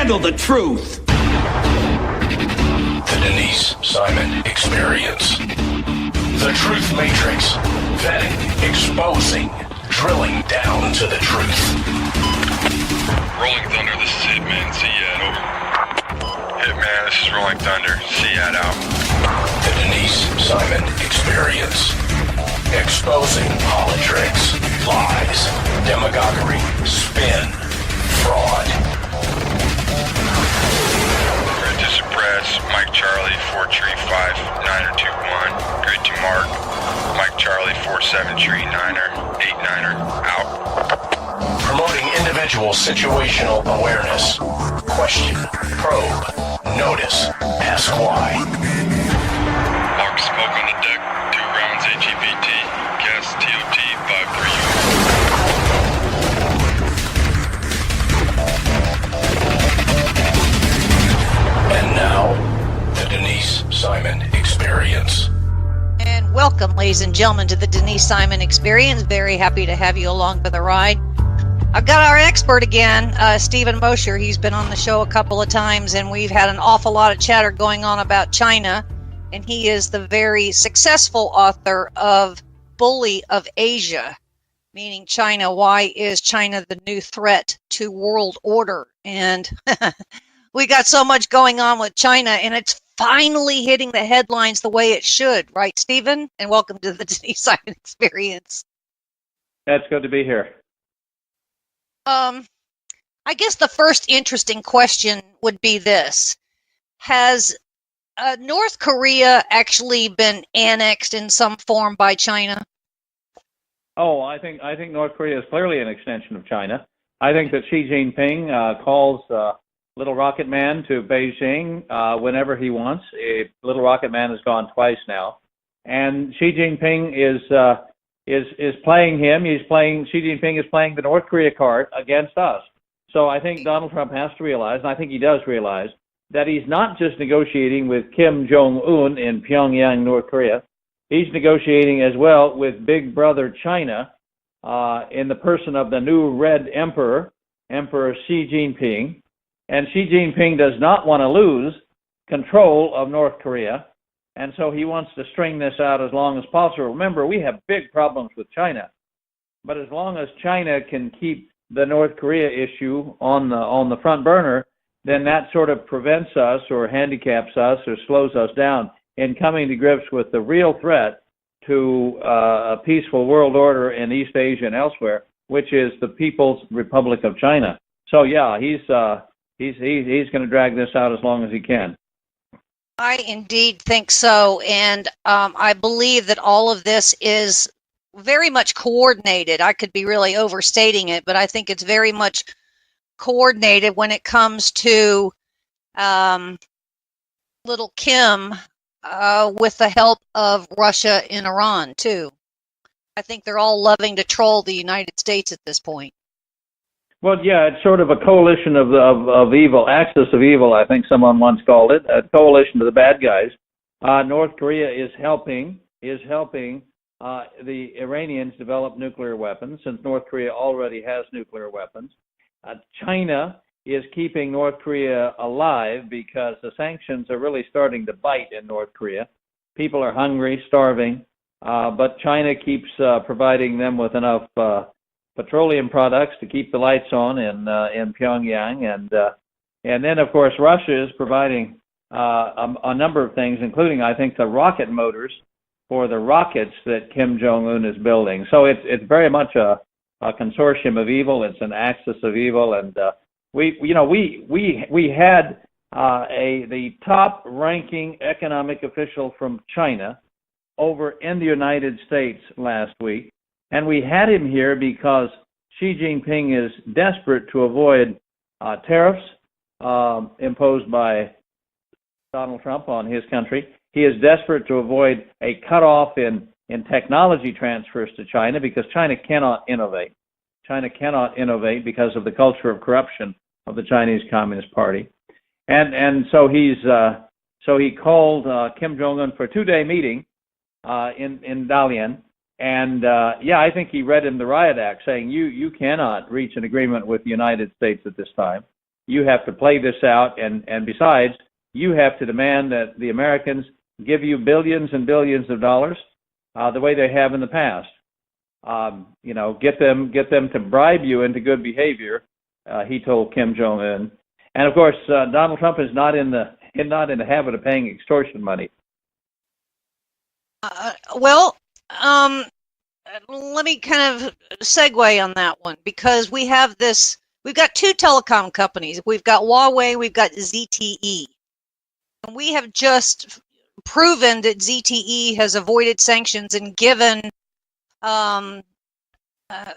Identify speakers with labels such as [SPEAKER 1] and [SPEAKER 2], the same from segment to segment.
[SPEAKER 1] handle the truth.
[SPEAKER 2] The Denise Simon Experience. The Truth Matrix. Vetting, exposing, drilling down to the truth.
[SPEAKER 3] Rolling Thunder, this is Hitman. Seat over. Hitman, this is Rolling Thunder. Seat out.
[SPEAKER 2] The Denise Simon Experience. Exposing politics, lies, demagoguery, spin, fraud.
[SPEAKER 3] Grid to suppress. Mike Charlie, 4 tree 5, 9er 2 1. Grid to mark. Mike Charlie, 4 7 tree 9er 8 9er out.
[SPEAKER 2] Promoting individual situational awareness. Question, probe, notice, ask why.
[SPEAKER 3] Mark smoke on the deck. 2 rounds HEPT. Gas TOT 5-3.
[SPEAKER 2] And now, the Denise Simon Experience.
[SPEAKER 4] And welcome, ladies and gentlemen, to the Denise Simon Experience. Very happy to have you along for the ride. I've got our expert again, Stephen Mosher. He's been on the show a couple of times, and we've had an awful lot of chatter going on about China. And he is the very successful author of Bully of Asia, meaning China. Why is China the new threat to world order? And we got so much going on with China, and it's finally hitting the headlines the way it should, right, Stephen? And welcome to the Denise Simon Experience.
[SPEAKER 5] That's good to be here.
[SPEAKER 4] I guess the first interesting question would be this. Has North Korea actually been annexed in some form by China?
[SPEAKER 5] Oh, I think North Korea is clearly an extension of China. I think that Xi Jinping calls Little Rocket Man to Beijing whenever he wants. Little Rocket Man has gone twice now, and Xi Jinping is playing him. Xi Jinping is playing the North Korea card against us. So I think Donald Trump has to realize, and I think he does realize, that he's not just negotiating with Kim Jong-un in Pyongyang, North Korea. He's negotiating as well with Big Brother China in the person of the new Red Emperor, Emperor Xi Jinping. And Xi Jinping does not want to lose control of North Korea, and so he wants to string this out as long as possible. Remember, we have big problems with China, but as long as China can keep the North Korea issue on the front burner, then that sort of prevents us or handicaps us or slows us down in coming to grips with the real threat to a peaceful world order in East Asia and elsewhere, which is the People's Republic of China. So yeah, he's going to drag this out as long as he can.
[SPEAKER 4] I indeed think so, and I believe that all of this is very much coordinated. I could be really overstating it, but I think it's very much coordinated when it comes to little Kim with the help of Russia and Iran, too. I think they're all loving to troll the United States at this point.
[SPEAKER 5] Well, yeah, it's sort of a coalition of evil, axis of evil, I think someone once called it, a coalition of the bad guys. North Korea is helping the Iranians develop nuclear weapons, since North Korea already has nuclear weapons. China is keeping North Korea alive because the sanctions are really starting to bite in North Korea. People are hungry, starving, but China keeps providing them with enough petroleum products to keep the lights on in Pyongyang, and then of course Russia is providing a number of things, including I think the rocket motors for the rockets that Kim Jong-un is building. So it's very much a consortium of evil. It's an axis of evil, and we had the top-ranking economic official from China over in the United States last week. And we had him here because Xi Jinping is desperate to avoid tariffs imposed by Donald Trump on his country. He is desperate to avoid a cutoff in technology transfers to China because China cannot innovate. China cannot innovate because of the culture of corruption of the Chinese Communist Party. And so he called Kim Jong-un for a 2-day meeting in Dalian. And I think he read him the riot act saying you cannot reach an agreement with the United States at this time. you have to play this out, and besides, you have to demand that the Americans give you billions and billions of dollars the way they have in the past. Get them to bribe you into good behavior, he told Kim Jong-un. And of course, Donald Trump is not in the habit of paying extortion money.
[SPEAKER 4] Let me kind of segue on that one, because we've got two telecom companies. We've got Huawei, we've got ZTE. And we have just proven that ZTE has avoided sanctions and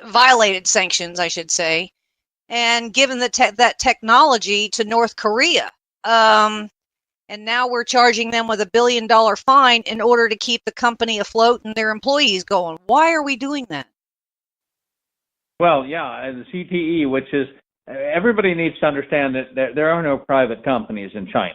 [SPEAKER 4] violated sanctions, I should say, and given that technology to North Korea. And now we're charging them with $1 billion fine in order to keep the company afloat and their employees going. Why are we doing that?
[SPEAKER 5] Well, yeah, the CTE, which is, everybody needs to understand that there are no private companies in China.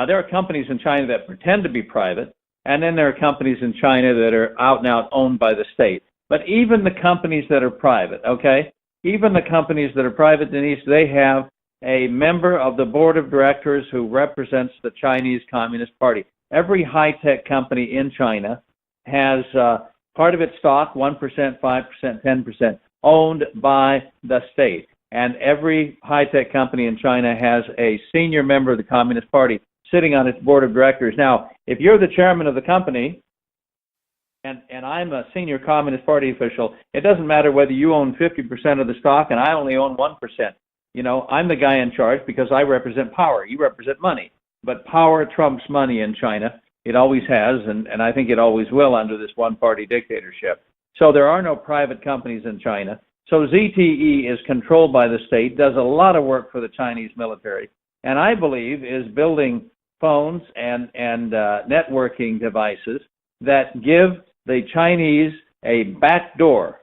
[SPEAKER 5] There are companies in China that pretend to be private, and then there are companies in China that are out and out owned by the state. But even the companies that are private, okay, even the companies that are private, Denise, they have a member of the board of directors who represents the Chinese Communist Party. Every high-tech company in China has part of its stock, 1%, 5%, 10%, owned by the state. And every high-tech company in China has a senior member of the Communist Party sitting on its board of directors. Now, if you're the chairman of the company, and I'm a senior Communist Party official, it doesn't matter whether you own 50% of the stock and I only own 1%. I'm the guy in charge because I represent power. You represent money. But power trumps money in China. It always has, and I think it always will under this one-party dictatorship. So there are no private companies in China. So ZTE is controlled by the state, does a lot of work for the Chinese military, and I believe is building phones and networking devices that give the Chinese a back door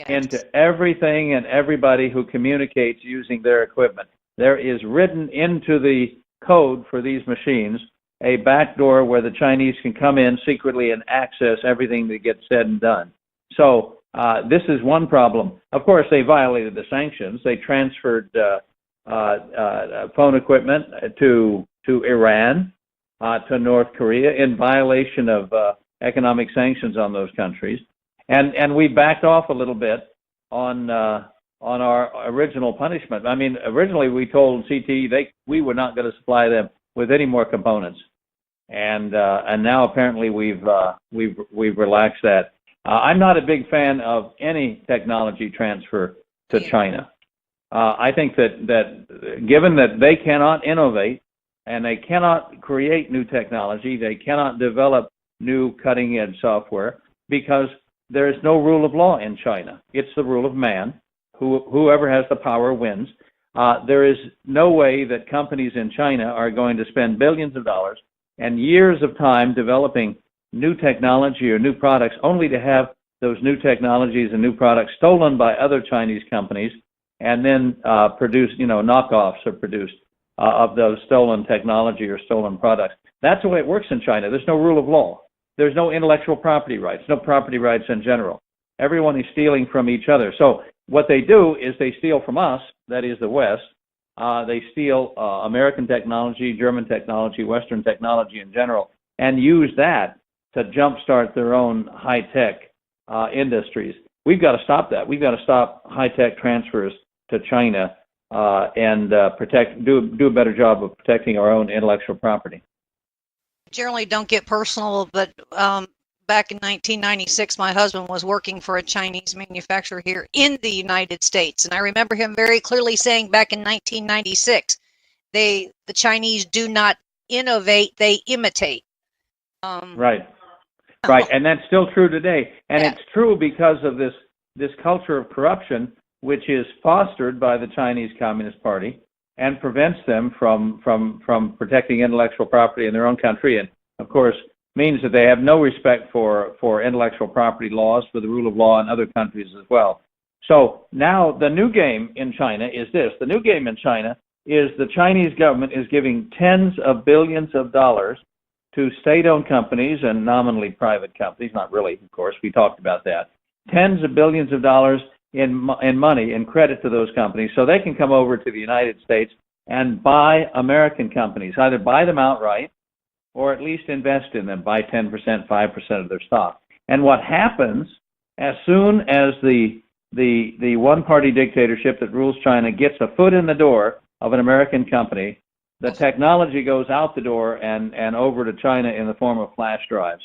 [SPEAKER 5] into everything and everybody who communicates using their equipment. There is written into the code for these machines a back door where the Chinese can come in secretly and access everything that gets said and done. So this is one problem. Of course, they violated the sanctions. They transferred phone equipment to Iran, to North Korea in violation of economic sanctions on those countries. And we backed off a little bit on our original punishment. I mean, originally we told CTE we were not going to supply them with any more components, and now apparently we've relaxed that. I'm not a big fan of any technology transfer to China. I think that given that they cannot innovate and they cannot create new technology, they cannot develop new cutting-edge software because there is no rule of law in China. It's the rule of man. Whoever has the power wins. There is no way that companies in China are going to spend billions of dollars and years of time developing new technology or new products only to have those new technologies and new products stolen by other Chinese companies and then knockoffs are produced of those stolen technology or stolen products. That's the way it works in China. There's no rule of law. There's no intellectual property rights, no property rights in general. Everyone is stealing from each other. So what they do is they steal from us, that is the West. They steal American technology, German technology, Western technology in general, and use that to jumpstart their own high-tech industries. We've got to stop that. We've got to stop high-tech transfers to China and do a better job of protecting our own intellectual property.
[SPEAKER 4] Generally don't get personal, but back in 1996, my husband was working for a Chinese manufacturer here in the United States, and I remember him very clearly saying back in 1996, the Chinese do not innovate, they imitate.
[SPEAKER 5] Right, and that's still true today, and it's true because of this culture of corruption, which is fostered by the Chinese Communist Party and prevents them from protecting intellectual property in their own country, and of course means that they have no respect for intellectual property laws, for the rule of law in other countries as well. So now the new game in China is this. The new game in China is the Chinese government is giving tens of billions of dollars to state-owned companies and nominally private companies, not really, of course, we talked about that, tens of billions of dollars in money, in credit to those companies, so they can come over to the United States and buy American companies, either buy them outright or at least invest in them, buy 10%, 5% of their stock. And what happens as soon as the one-party dictatorship that rules China gets a foot in the door of an American company, the technology goes out the door and over to China in the form of flash drives.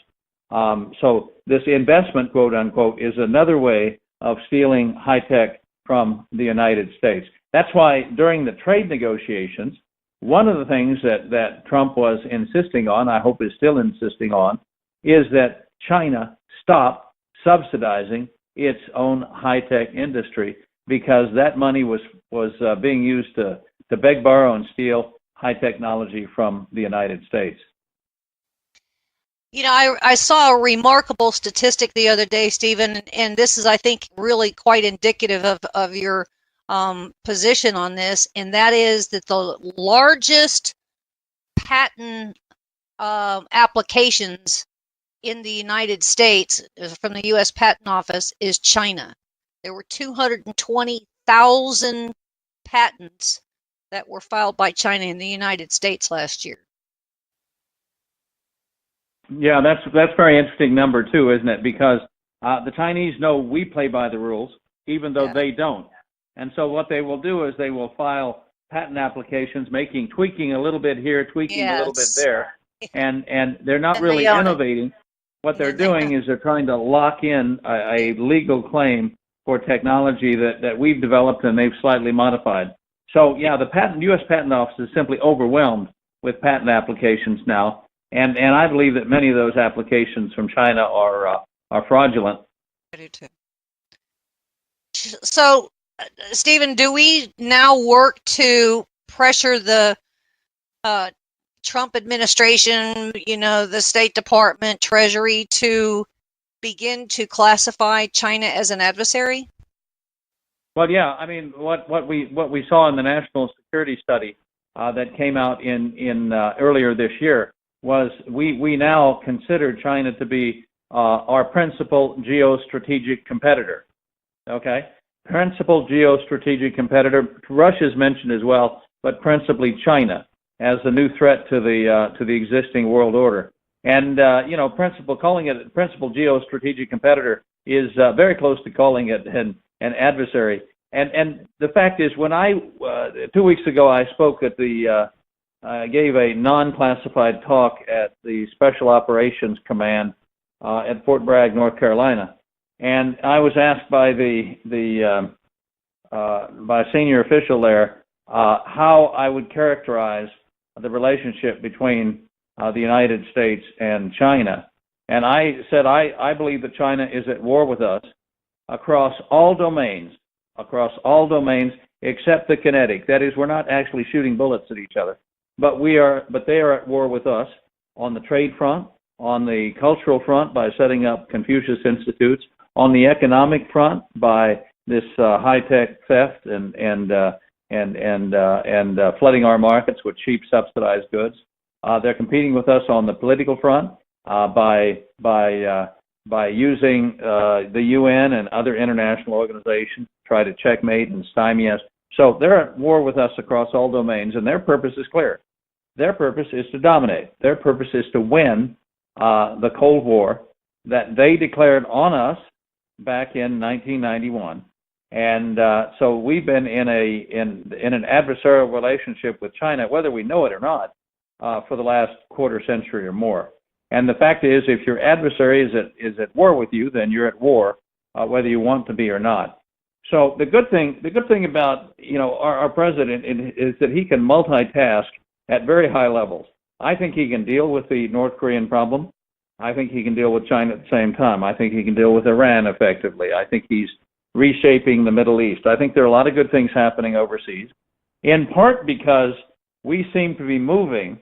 [SPEAKER 5] So this investment, quote unquote, is another way of stealing high tech from the United States. That's why during the trade negotiations, one of the things that Trump was insisting on, I hope is still insisting on, is that China stop subsidizing its own high-tech industry, because that money was being used to beg, borrow, and steal high technology from the United States.
[SPEAKER 4] You know, I saw a remarkable statistic the other day, Stephen, and this is, I think, really quite indicative of your position on this, and that is that the largest patent applications in the United States from the U.S. Patent Office is China. There were 220,000 patents that were filed by China in the United States last year.
[SPEAKER 5] Yeah, that's a very interesting number too, isn't it? Because the Chinese know we play by the rules, even though they don't. And so what they will do is they will file patent applications, tweaking a little bit here, tweaking a little bit there, and they're not really innovating. What they're doing is they're trying to lock in a legal claim for technology that we've developed and they've slightly modified. So yeah, the U.S. Patent Office is simply overwhelmed with patent applications now, and I believe that many of those applications from China are fraudulent.
[SPEAKER 4] I do too. So, Stephen, do we now work to pressure the Trump administration, the State Department, Treasury, to begin to classify China as an adversary?
[SPEAKER 5] Well, yeah. I mean, what we saw in the national security study that came out in earlier this year was we now consider China to be our principal geostrategic competitor. Okay, principal geostrategic competitor. Russia's mentioned as well, but principally China as the new threat to the existing world order. And calling it a principal geostrategigic competitor is very close to calling it an adversary. And the fact is, when 2 weeks ago I spoke at gave a non-classified talk at the Special Operations Command at Fort Bragg, North Carolina, and I was asked by by a senior official there how I would characterize the relationship between the United States and China. And I said, I believe that China is at war with us across all domains except the kinetic. That is, we're not actually shooting bullets at each other, but they are at war with us on the trade front, on the cultural front by setting up Confucius Institutes, on the economic front by this high-tech theft and flooding our markets with cheap subsidized goods. They're competing with us on the political front by using the UN and other international organizations to try to checkmate and stymie us. So they're at war with us across all domains, and their purpose is clear. Their purpose is to dominate. Their purpose is to win the Cold War that they declared on us back in 1991. And so we've been in an adversarial relationship with China, whether we know it or not, for the last quarter century or more. And the fact is, if your adversary is at war with you, then you're at war, whether you want to be or not. So the good thing about our president is that he can multitask at very high levels. I think he can deal with the North Korean problem. I think he can deal with China at the same time. I think he can deal with Iran effectively. I think he's reshaping the Middle East. I think there are a lot of good things happening overseas, in part because we seem to be moving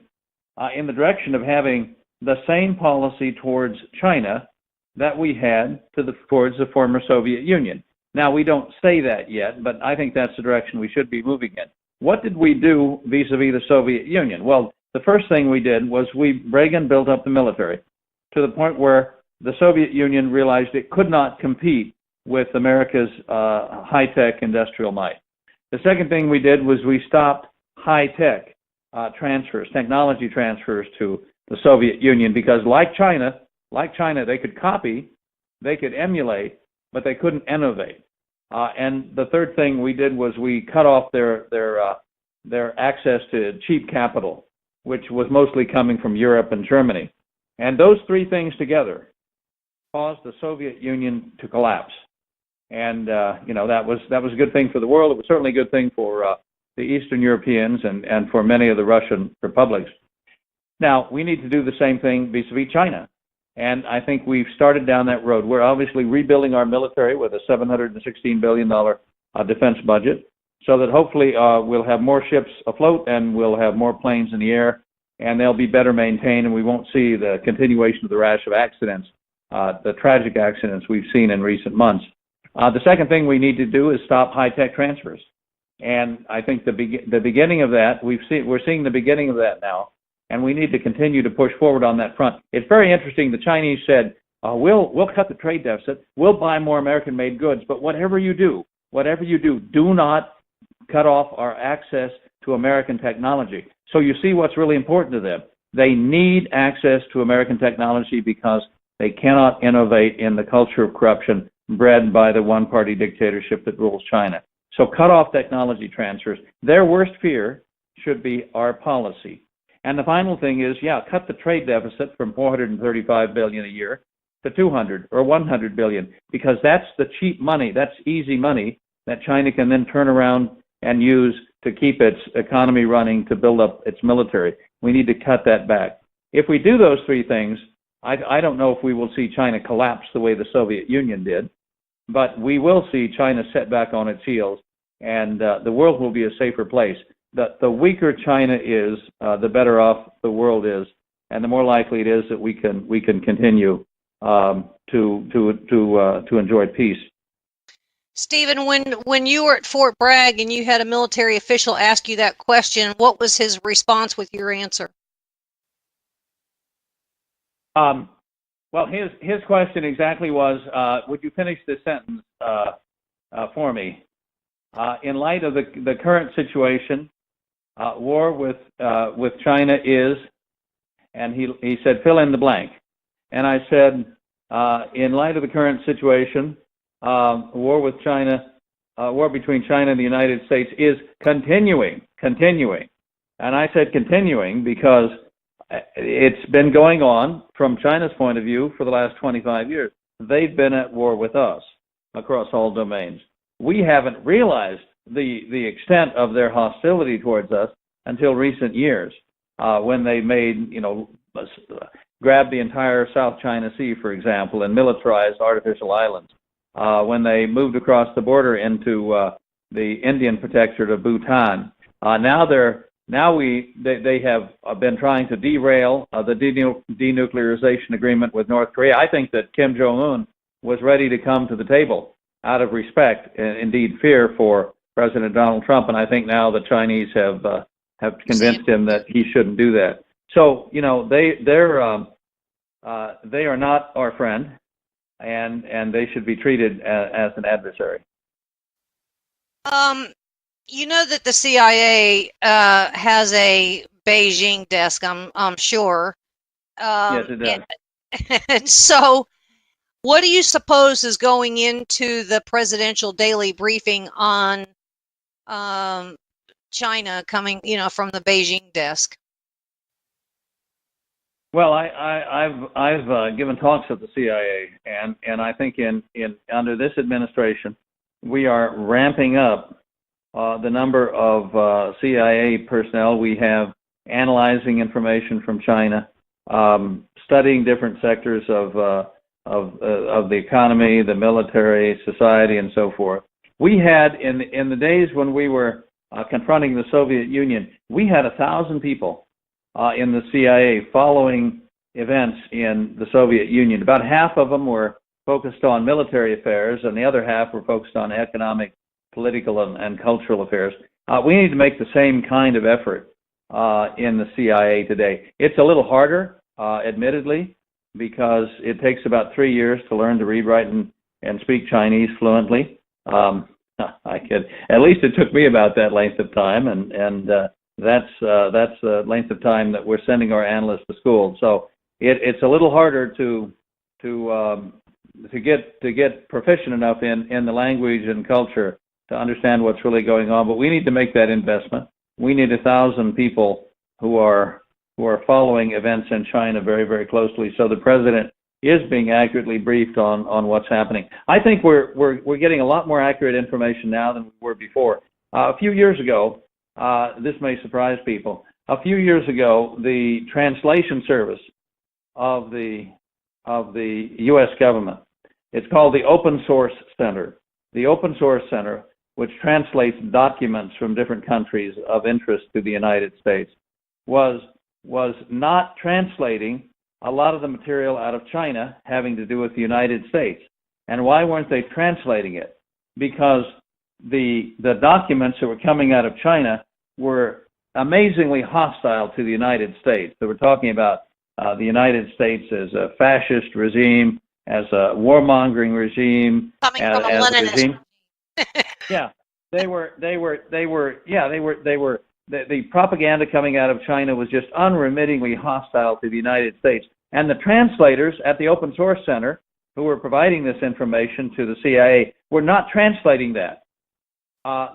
[SPEAKER 5] in the direction of having the same policy towards China that we had towards the former Soviet Union. Now, we don't say that yet, but I think that's the direction we should be moving in. What did we do vis-a-vis the Soviet Union? Well, the first thing we did was Reagan built up the military to the point where the Soviet Union realized it could not compete with America's high-tech industrial might. The second thing we did was we stopped high-tech transfers, technology transfers to the Soviet Union, because like China, they could copy, they could emulate, but they couldn't innovate. And the third thing we did was we cut off their access to cheap capital, which was mostly coming from Europe and Germany. And those three things together caused the Soviet Union to collapse. And that was a good thing for the world. It was certainly a good thing for the Eastern Europeans and for many of the Russian republics. Now, we need to do the same thing vis-a-vis China. And I think we've started down that road. We're obviously rebuilding our military with a $716 billion defense budget, so that hopefully we'll have more ships afloat and we'll have more planes in the air, and they'll be better maintained, and we won't see the continuation of the rash of accidents, the tragic accidents we've seen in recent months. The second thing we need to do is stop high-tech transfers. And I think the beginning of that, we're seeing the beginning of that now, and we need to continue to push forward on that front. It's very interesting. The Chinese said, we'll cut the trade deficit, we'll buy more American-made goods, but whatever you do, do not cut off our access to American technology. So you see what's really important to them. They need access to American technology because they cannot innovate in the culture of corruption bred by the one-party dictatorship that rules China. So cut off technology transfers. Their worst fear should be our policy. And the final thing is, cut the trade deficit from $435 billion a year to $200 or $100 billion, because that's the cheap money, that's easy money that China can then turn around and use to keep its economy running, to build up its military. We need to cut that back. If we do those three things, I don't know if we will see China collapse the way the Soviet Union did, but we will see China set back on its heels, and the world will be a safer place. The weaker China is, the better off the world is, and the more likely it is that we can continue to enjoy peace.
[SPEAKER 4] Stephen, when you were at Fort Bragg and you had a military official ask you that question, what was his response with your answer?
[SPEAKER 5] Well, his question exactly was, would you finish this sentence for me? In light of the current situation, war with China is, and he said, fill in the blank. And I said, in light of the current situation, war between China and the United States is continuing. And I said continuing because it's been going on from China's point of view for the last 25 years. They've been at war with us across all domains. We haven't realized the extent of their hostility towards us until recent years, when they made, grabbed the entire South China Sea, for example, and militarized artificial islands. When they moved across the border into the Indian protectorate of Bhutan. They have been trying to derail the denuclearization agreement with North Korea. I think that Kim Jong-un was ready to come to the table out of respect and indeed fear for President Donald Trump, and I think now the Chinese have convinced him that he shouldn't do that. So they are not our friend, and they should be treated as an adversary.
[SPEAKER 4] You know that the CIA has a Beijing desk, I'm sure.
[SPEAKER 5] Yes, it does.
[SPEAKER 4] And so, what do you suppose is going into the presidential daily briefing on China coming, from the Beijing desk?
[SPEAKER 5] Well, I've given talks at the CIA, and I think in under this administration, we are ramping up the number of CIA personnel we have analyzing information from China, studying different sectors of the economy, the military, society, and so forth. We had in the days when we were confronting the Soviet Union, we had 1,000 people in the CIA following events in the Soviet Union. About half of them were focused on military affairs, and the other half were focused on economic, political, and cultural affairs. We need to make the same kind of effort in the CIA today. It's a little harder, admittedly, because it takes about 3 years to learn to read, write, and speak Chinese fluently. At least it took me about that length of time, and that's the length of time that we're sending our analysts to school. So it's a little harder to get proficient enough in the language and culture to understand what's really going on. But we need to make that investment. We need 1,000 people who are following events in China very, very closely, so the president is being accurately briefed on what's happening. I think we're getting a lot more accurate information now than we were before. A few years ago, this may surprise people. A few years ago, the translation service of the U.S. government, it's called the Open Source Center. The Open Source Center, which translates documents from different countries of interest to the United States, was not translating a lot of the material out of China having to do with the United States. And why weren't they translating it? Because the documents that were coming out of China were amazingly hostile to the United States. They were talking about the United States as a fascist regime, as a warmongering regime,
[SPEAKER 4] Coming
[SPEAKER 5] as
[SPEAKER 4] from a
[SPEAKER 5] a
[SPEAKER 4] Leninist
[SPEAKER 5] regime. Yeah, the propaganda coming out of China was just unremittingly hostile to the United States. And the translators at the Open Source Center, who were providing this information to the CIA, were not translating that.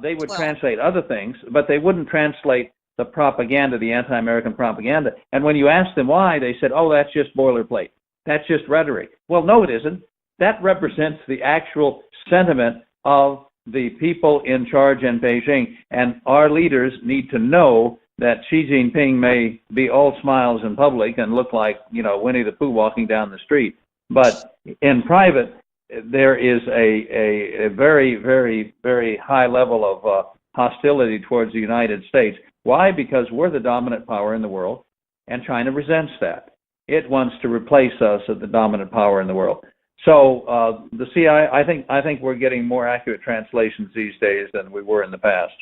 [SPEAKER 5] They would translate other things, but they wouldn't translate the propaganda, the anti-American propaganda. And when you asked them why, they said, oh, that's just boilerplate. That's just rhetoric. Well, no, it isn't. That represents the actual sentiment of the people in charge in Beijing, and our leaders need to know that Xi Jinping may be all smiles in public and look like, Winnie the Pooh walking down the street, but in private, there is a very, very, very high level of hostility towards the United States. Why? Because we're the dominant power in the world, and China resents that. It wants to replace us as the dominant power in the world. So the CIA, I think we're getting more accurate translations these days than we were in the past.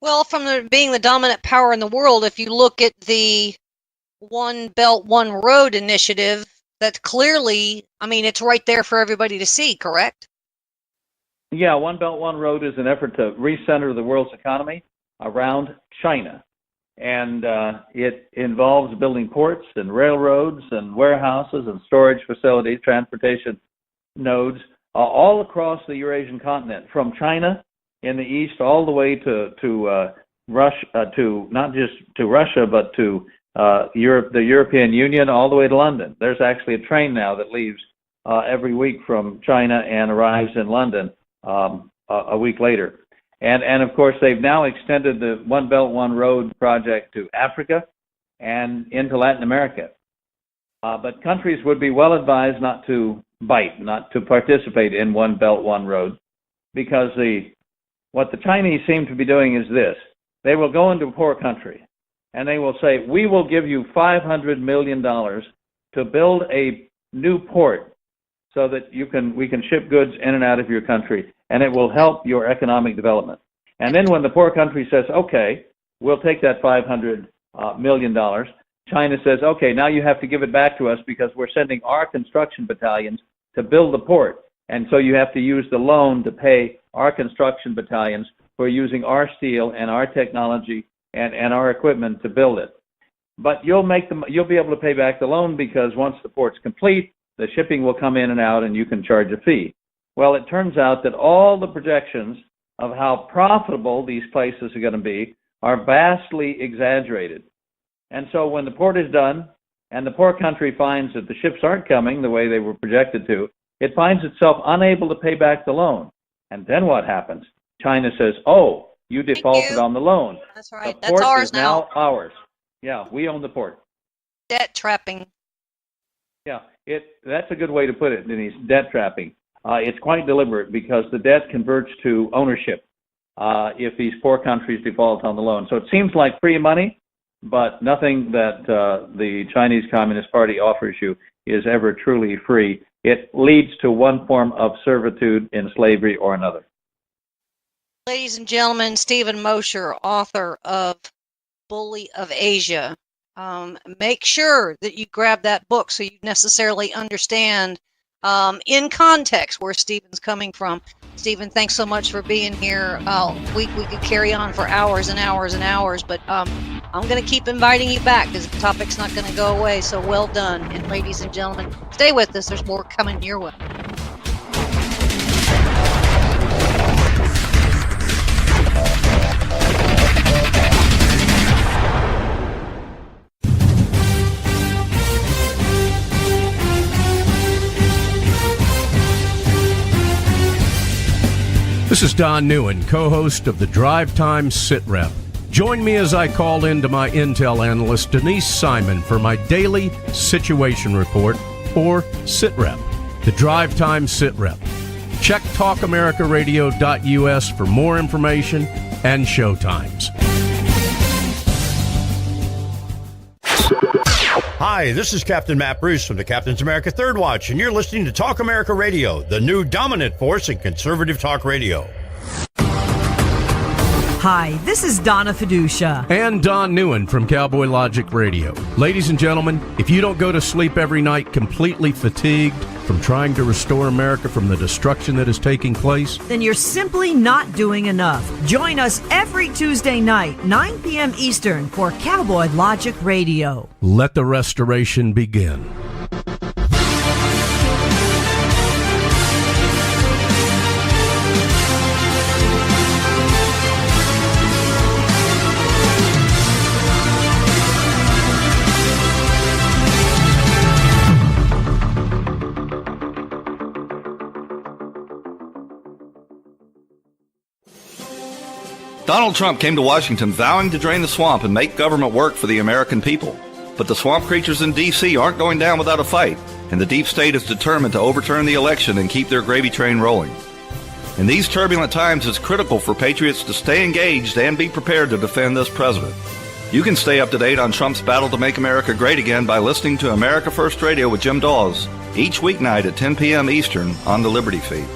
[SPEAKER 4] Well, from being the dominant power in the world, if you look at the One Belt, One Road initiative, that's clearly, it's right there for everybody to see, correct?
[SPEAKER 5] Yeah, One Belt, One Road is an effort to recenter the world's economy around China. And it involves building ports and railroads and warehouses and storage facilities, transportation nodes, all across the Eurasian continent, from China in the east all the way to Russia, not just to Russia, but to Europe, the European Union, all the way to London. There's actually a train now that leaves every week from China and arrives in London a week later. And of course, they've now extended the One Belt, One Road project to Africa and into Latin America. But countries would be well advised not to bite, not to participate in One Belt, One Road, because what the Chinese seem to be doing is this. They will go into a poor country, and they will say, we will give you $500 million to build a new port so that we can ship goods in and out of your country, and it will help your economic development. And then when the poor country says, okay, we'll take that $500 million, China says, okay, now you have to give it back to us because we're sending our construction battalions to build the port. And so you have to use the loan to pay our construction battalions who are using our steel and our technology and our equipment to build it. But you'll be able to pay back the loan because once the port's complete, the shipping will come in and out and you can charge a fee. Well, it turns out that all the projections of how profitable these places are going to be are vastly exaggerated. And so when the port is done and the poor country finds that the ships aren't coming the way they were projected to, it finds itself unable to pay back the loan. And then what happens? China says, oh, you defaulted on the loan.
[SPEAKER 4] That's right.
[SPEAKER 5] The port
[SPEAKER 4] That's ours
[SPEAKER 5] is now ours. Yeah, we own the port.
[SPEAKER 4] Debt trapping.
[SPEAKER 5] Yeah, that's a good way to put it, Denise, debt trapping. It's quite deliberate because the debt converts to ownership if these poor countries default on the loan. So it seems like free money, but nothing that the Chinese Communist Party offers you is ever truly free. It leads to one form of servitude in slavery or another.
[SPEAKER 4] Ladies and gentlemen, Stephen Mosher, author of Bully of Asia. Make sure that you grab that book so you necessarily understand in context where Stephen's coming from. Stephen, thanks so much for being here. We could carry on for hours and hours and hours, but I'm going to keep inviting you back because the topic's not going to go away. So well done. And ladies and gentlemen, stay with us. There's more coming your way.
[SPEAKER 1] This is Don Newen, co-host of the Drive Time Sit Rep. Join me as I call in to my Intel analyst, Denise Simon, for my daily situation report, or Sit Rep, the Drive Time Sit Rep. Check talkamericaradio.us for more information and show times.
[SPEAKER 6] Hi, this is Captain Matt Bruce from the Captain's America Third Watch, and you're listening to Talk America Radio, the new dominant force in conservative talk radio.
[SPEAKER 7] Hi, this is Donna Fiducia.
[SPEAKER 1] And Don Newen from Cowboy Logic Radio. Ladies and gentlemen, if you don't go to sleep every night completely fatigued from trying to restore America from the destruction that is taking place,
[SPEAKER 7] Then you're simply not doing enough. Join us every Tuesday night, 9 p.m. Eastern, for Cowboy Logic Radio.
[SPEAKER 1] let the restoration begin.
[SPEAKER 8] Donald Trump came to Washington vowing to drain the swamp and make government work for the American people. But the swamp creatures in D.C. aren't going down without a fight, and the deep state is determined to overturn the election and keep their gravy train rolling. In these turbulent times, it's critical for patriots to stay engaged and be prepared to defend this president. You can stay up to date on Trump's battle to make America great again by listening to America First Radio with Jim Dawes each weeknight at 10 p.m. Eastern on the Liberty Feed.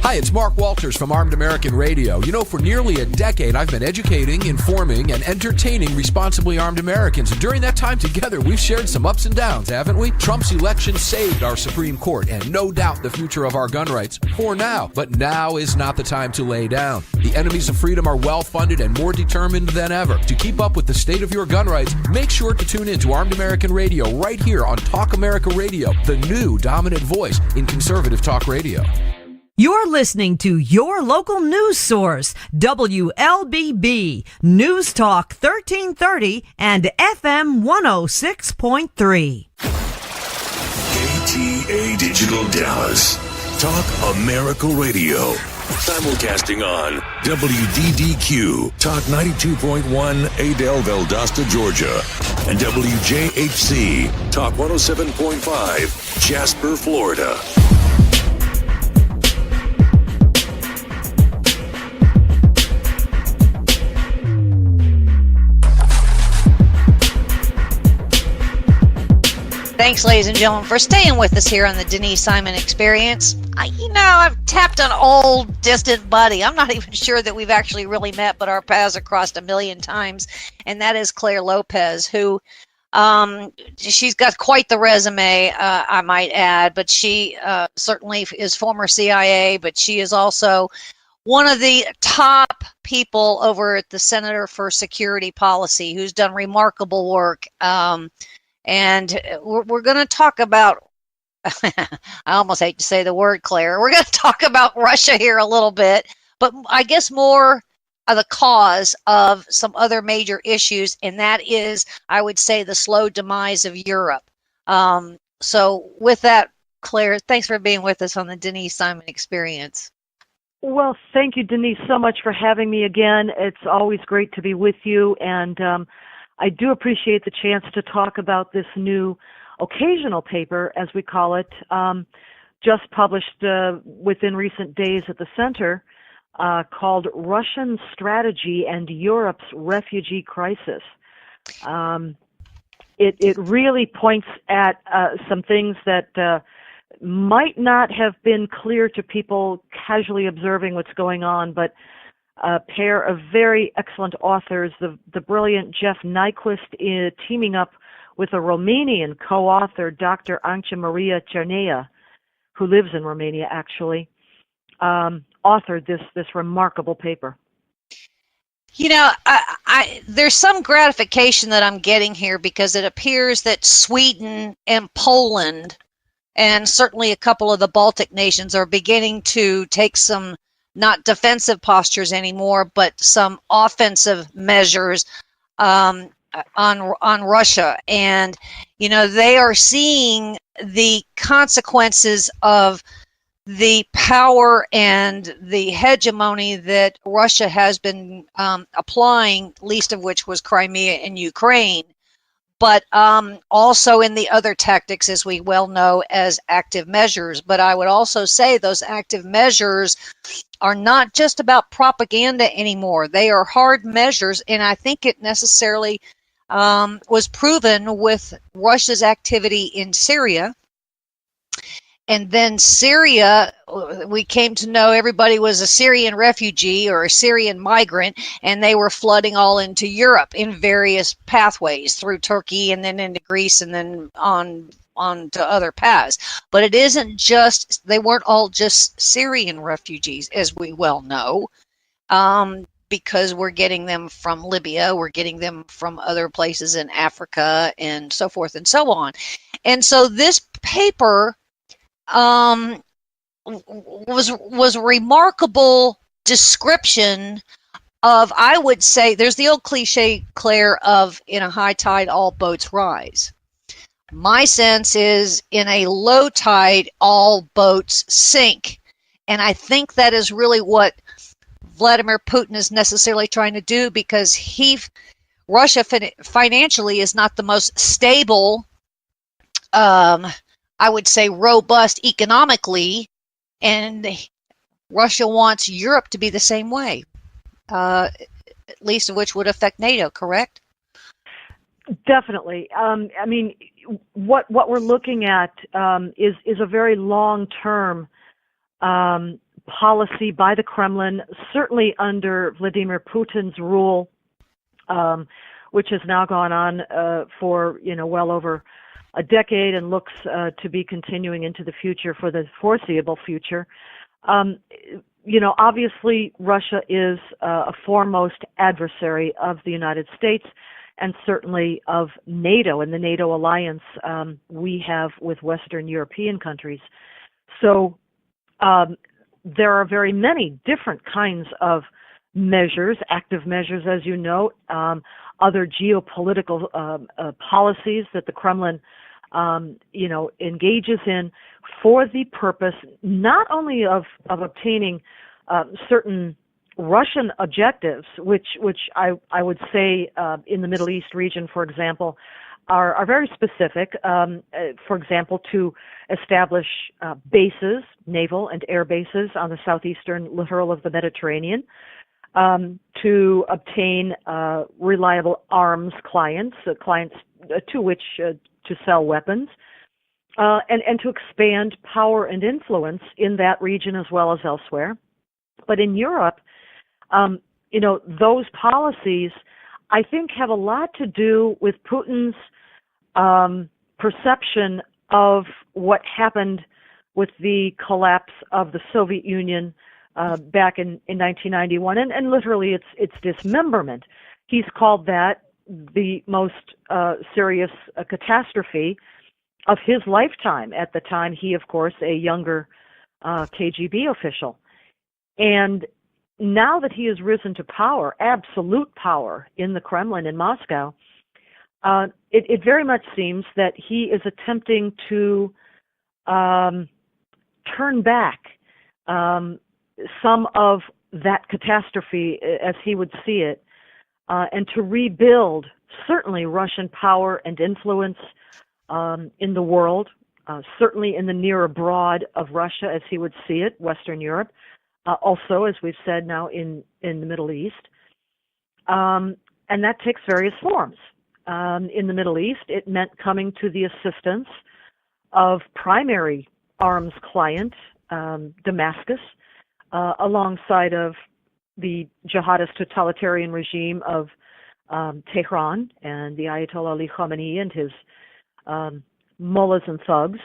[SPEAKER 9] Hi, it's Mark Walters from Armed American Radio. You know, for nearly a decade, I've been educating, informing, and entertaining responsibly armed Americans. And during that time together, we've shared some ups and downs, haven't we? Trump's election saved our Supreme Court and no doubt the future of our gun rights for now. But now is not the time to lay down. The enemies of freedom are well-funded and more determined than ever. To keep up with the state of your gun rights, make sure to tune in to Armed American Radio right here on Talk America Radio, the new dominant voice in conservative talk radio.
[SPEAKER 7] You're listening to your local news source, WLBB, News Talk 1330 and FM 106.3.
[SPEAKER 2] KTA Digital Dallas. Talk America Radio. Simulcasting on WDDQ, Talk 92.1, Adel, Valdosta, Georgia. And WJHC, Talk 107.5, Jasper, Florida.
[SPEAKER 4] Thanks, ladies and gentlemen, for staying with us here on the Denise Simon Experience. I've tapped an old, distant buddy. I'm not even sure that we've actually really met, but our paths have crossed a million times, and that is Clare Lopez, who she's got quite the resume, I might add, but she certainly is former CIA, but she is also one of the top people over at the Center for Security Policy who's done remarkable work. And we're going to talk about, I almost hate to say the word, Claire. We're going to talk about Russia here a little bit, but I guess more of the cause of some other major issues, and that is, I would say, the slow demise of Europe. So with that, Claire, thanks for being with us on the Denise Simon Experience.
[SPEAKER 10] Well, thank you, Denise, so much for having me again. It's always great to be with you, and I do appreciate the chance to talk about this new occasional paper, as we call it, just published within recent days at the Center, called Russian Strategy and Europe's Refugee Crisis. It really points at some things that might not have been clear to people casually observing what's going on, but a pair of very excellent authors, the brilliant Jeff Nyquist teaming up with a Romanian co-author, Dr. Anca Maria Cernea, who lives in Romania actually, authored this remarkable paper.
[SPEAKER 4] You know, there's some gratification that I'm getting here because it appears that Sweden and Poland and certainly a couple of the Baltic nations are beginning to take some not defensive postures anymore, but some offensive measures on Russia. And, you know, they are seeing the consequences of the power and the hegemony that Russia has been applying, least of which was Crimea and Ukraine, but also in the other tactics, as we well know, as active measures. But I would also say those active measures are not just about propaganda anymore. They are hard measures, and I think it necessarily was proven with Russia's activity in Syria. And then Syria, we came to know everybody was a Syrian refugee or a Syrian migrant, and they were flooding all into Europe in various pathways through Turkey and then into Greece and then on to other paths. But it isn't just, they weren't all just Syrian refugees, as we well know, because we're getting them from Libya, we're getting them from other places in Africa and so forth and so on. And so this paper was a remarkable description of, I would say, there's the old cliche, Claire, of in a high tide all boats rise. My sense is in a low tide all boats sink, and I think that is really what Vladimir Putin is necessarily trying to do, because Russia financially is not the most stable, I would say robust economically, and Russia wants Europe to be the same way, least of which would affect NATO, correct?
[SPEAKER 10] Definitely. I mean, what we're looking at is a very long-term policy by the Kremlin, certainly under Vladimir Putin's rule, which has now gone on for well over a decade and looks to be continuing into the future for the foreseeable future. Obviously Russia is a foremost adversary of the United States and certainly of NATO and the NATO alliance we have with Western European countries. So there are very many different kinds of measures, active measures, as you note, other geopolitical policies that the Kremlin engages in for the purpose not only of obtaining certain Russian objectives, which I would say in the Middle East region, for example, are very specific. For example, to establish bases, naval and air bases on the southeastern littoral of the Mediterranean, to obtain reliable arms clients to which to sell weapons, and to expand power and influence in that region as well as elsewhere. But in Europe, those policies, I think, have a lot to do with Putin's perception of what happened with the collapse of the Soviet Union back in 1991, and literally its dismemberment. He's called that the most serious catastrophe of his lifetime. At the time, he, of course, a younger KGB official. And now that he has risen to power, absolute power in the Kremlin in Moscow, it very much seems that he is attempting to turn back some of that catastrophe as he would see it, and to rebuild certainly Russian power and influence in the world, certainly in the near abroad of Russia as he would see it, Western Europe, also, as we've said now, in the Middle East. And that takes various forms. In the Middle East, it meant coming to the assistance of primary arms client, Damascus, alongside of the jihadist totalitarian regime of Tehran and the Ayatollah Ali Khamenei and his mullahs and thugs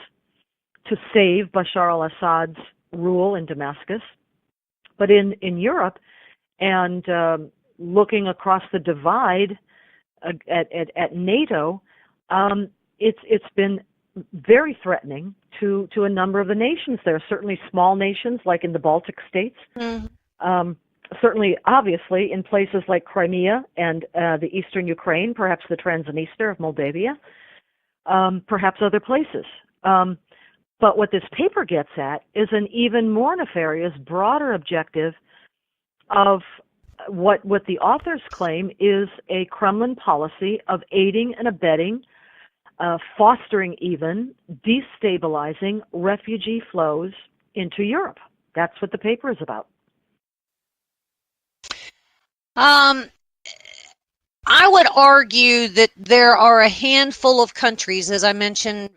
[SPEAKER 10] to save Bashar al-Assad's rule in Damascus. But in Europe and looking across the divide at NATO, it's been very threatening to a number of the nations there, certainly small nations like in the Baltic states, certainly obviously in places like Crimea and the eastern Ukraine, perhaps the Transnistria of Moldavia, perhaps other places. But what this paper gets at is an even more nefarious, broader objective of what the authors claim is a Kremlin policy of aiding and abetting, fostering even, destabilizing refugee flows into Europe. That's what the paper is about.
[SPEAKER 4] I would argue that there are a handful of countries, as I mentioned,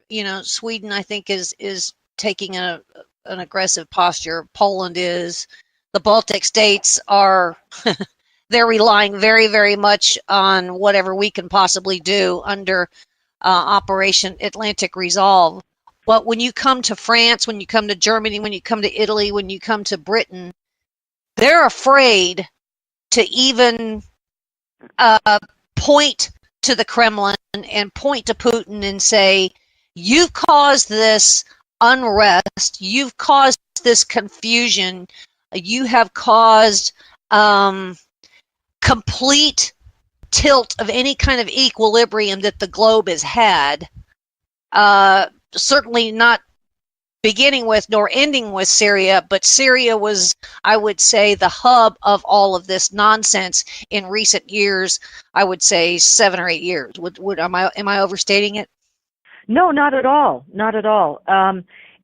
[SPEAKER 4] Sweden, I think, is taking an aggressive posture. Poland is. The Baltic states are, they're relying very, very much on whatever we can possibly do under Operation Atlantic Resolve. But when you come to France, when you come to Germany, when you come to Italy, when you come to Britain, they're afraid to even point to the Kremlin and point to Putin and say, you've caused this unrest, you've caused this confusion, you have caused complete tilt of any kind of equilibrium that the globe has had, certainly not beginning with nor ending with Syria, but Syria was, I would say, the hub of all of this nonsense in recent years. I would say 7 or 8 years. Am I overstating it?
[SPEAKER 10] No, not at all. Not at all.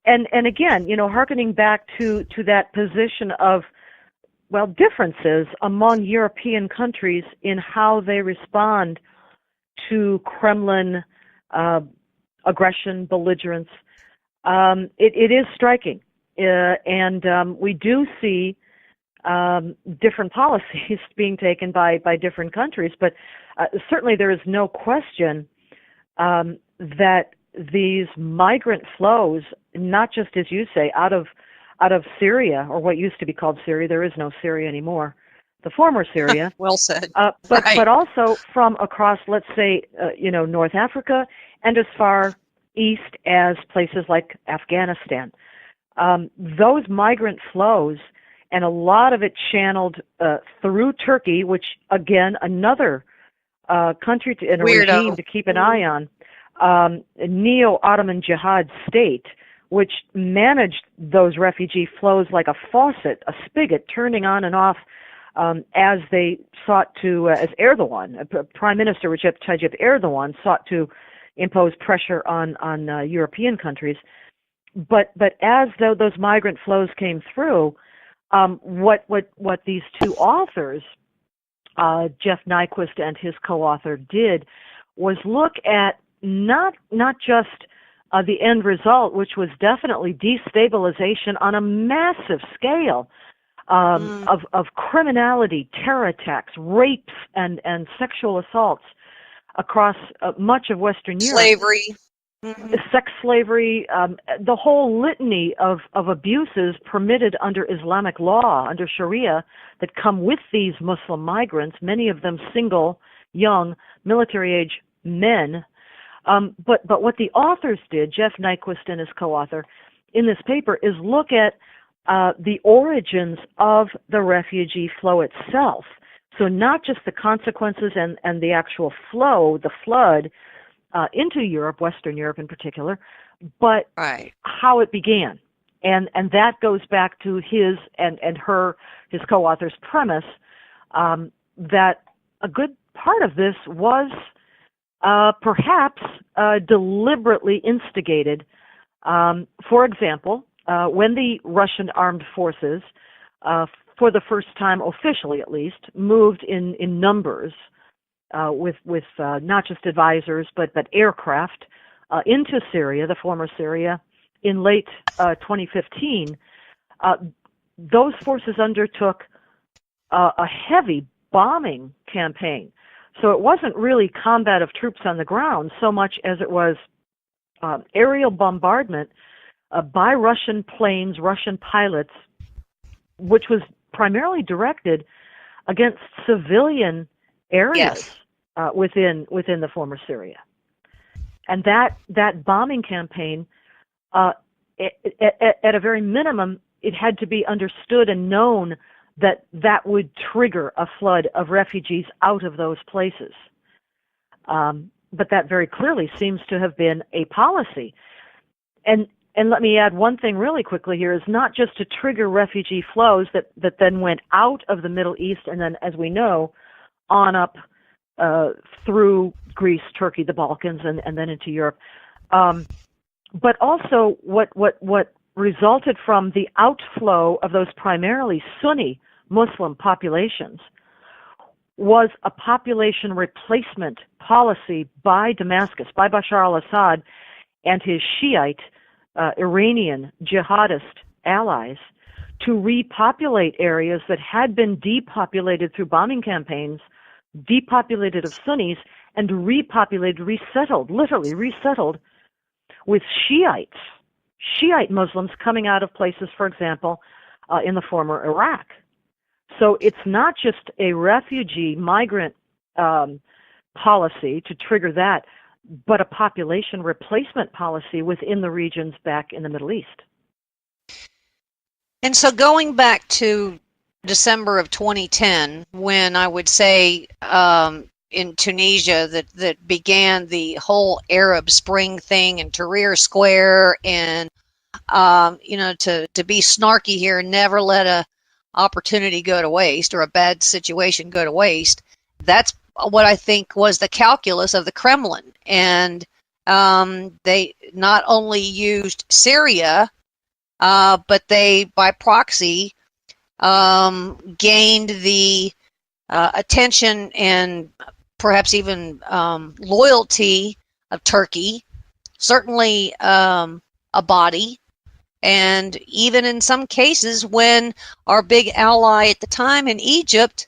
[SPEAKER 10] And again, hearkening back to that position of, differences among European countries in how they respond to Kremlin aggression, belligerence. It is striking, and we do see different policies being taken by different countries, but certainly there is no question that these migrant flows, not just as you say, out of Syria, or what used to be called Syria, there is no Syria anymore, the former Syria.
[SPEAKER 4] Well said.
[SPEAKER 10] But also from across, let's say, North Africa, and as far east as places like Afghanistan. Those migrant flows, and a lot of it channeled through Turkey, which, again, another country and a regime to keep an eye on, Neo-Ottoman Jihad state, which managed those refugee flows like a faucet, a spigot, turning on and off as they sought to, as Erdogan, Prime Minister Recep Tayyip Erdogan, sought to impose pressure on European countries. But as though those migrant flows came through, what these two authors, Jeff Nyquist and his co-author, did was look at not just the end result, which was definitely destabilization on a massive scale of criminality, terror attacks, rapes, and sexual assaults across much of Western Europe.
[SPEAKER 4] Slavery.
[SPEAKER 10] Sex slavery, the whole litany of abuses permitted under Islamic law, under Sharia, that come with these Muslim migrants, many of them single, young, military-age men. But what the authors did, Jeff Nyquist and his co-author, in this paper, is look at the origins of the refugee flow itself. So not just the consequences and the actual flow, the flood, into Europe, Western Europe in particular, but how it began. And that goes back to his co-author's premise that a good part of this was perhaps deliberately instigated. For example, when the Russian armed forces, for the first time officially at least, moved in numbers with not just advisors but aircraft into Syria, the former Syria, in late 2015, those forces undertook a heavy bombing campaign So it wasn't really combat of troops on the ground so much as it was aerial bombardment by Russian planes, Russian pilots, which was primarily directed against civilian areas within the former Syria. And that bombing campaign, at a very minimum, it had to be understood and known that would trigger a flood of refugees out of those places. But that very clearly seems to have been a policy. And let me add one thing really quickly here, is not just to trigger refugee flows that then went out of the Middle East and then, as we know, on up through Greece, Turkey, the Balkans, and then into Europe. But also what resulted from the outflow of those primarily Sunni Muslim populations was a population replacement policy by Damascus, by Bashar al-Assad and his Shiite Iranian jihadist allies, to repopulate areas that had been depopulated through bombing campaigns, depopulated of Sunnis, and literally resettled with Shiite Muslims coming out of places, for example, in the former Iraq. So it's not just a refugee migrant policy to trigger that, but a population replacement policy within the regions back in the Middle East.
[SPEAKER 4] And so going back to December of 2010, when I would say in Tunisia that began the whole Arab Spring thing and Tahrir Square, and to be snarky here, never let a opportunity go to waste, or a bad situation go to waste. That's what I think was the calculus of the Kremlin. And they not only used Syria, but they, by proxy, gained the attention and perhaps even loyalty of Turkey, certainly a body, and even in some cases when our big ally at the time in Egypt,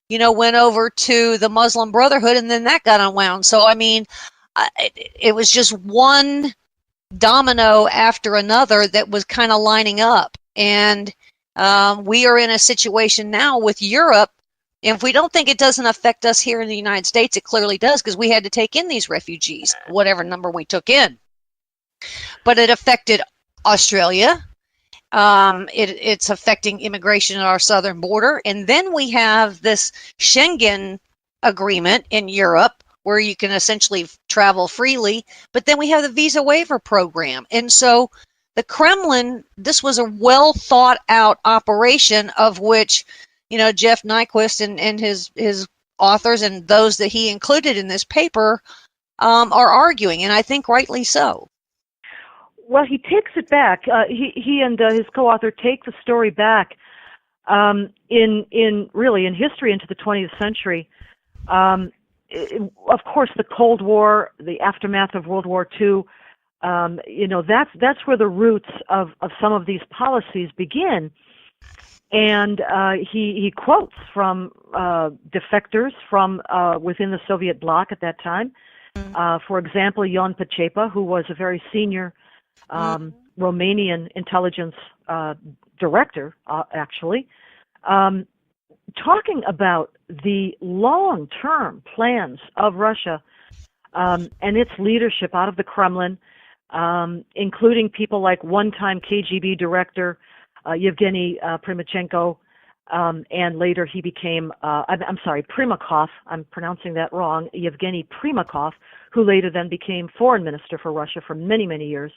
[SPEAKER 4] went over to the Muslim Brotherhood, and then that got unwound. So, I mean, it was just one domino after another that was kind of lining up. And we are in a situation now with Europe. And if we don't think it doesn't affect us here in the United States, it clearly does, because we had to take in these refugees, whatever number we took in. But it affected Australia. It's affecting immigration at our southern border. And then we have this Schengen agreement in Europe where you can essentially travel freely. But then we have the visa waiver program. And so the Kremlin, this was a well thought out operation of which, Jeff Nyquist and his authors and those that he included in this paper are arguing, and I think rightly so.
[SPEAKER 10] Well, he takes it back. He and his co-author take the story back in history into the 20th century. Of course, the Cold War, the aftermath of World War II. That's where the roots of some of these policies begin. And he quotes from defectors from within the Soviet bloc at that time. For example, Ion Pacepa, who was a very senior Romanian intelligence director, actually, talking about the long-term plans of Russia and its leadership out of the Kremlin, including people like one-time KGB director Yevgeny Primachenko, and later he became, Primakov, I'm pronouncing that wrong, Yevgeny Primakov, who later then became foreign minister for Russia for many, many years.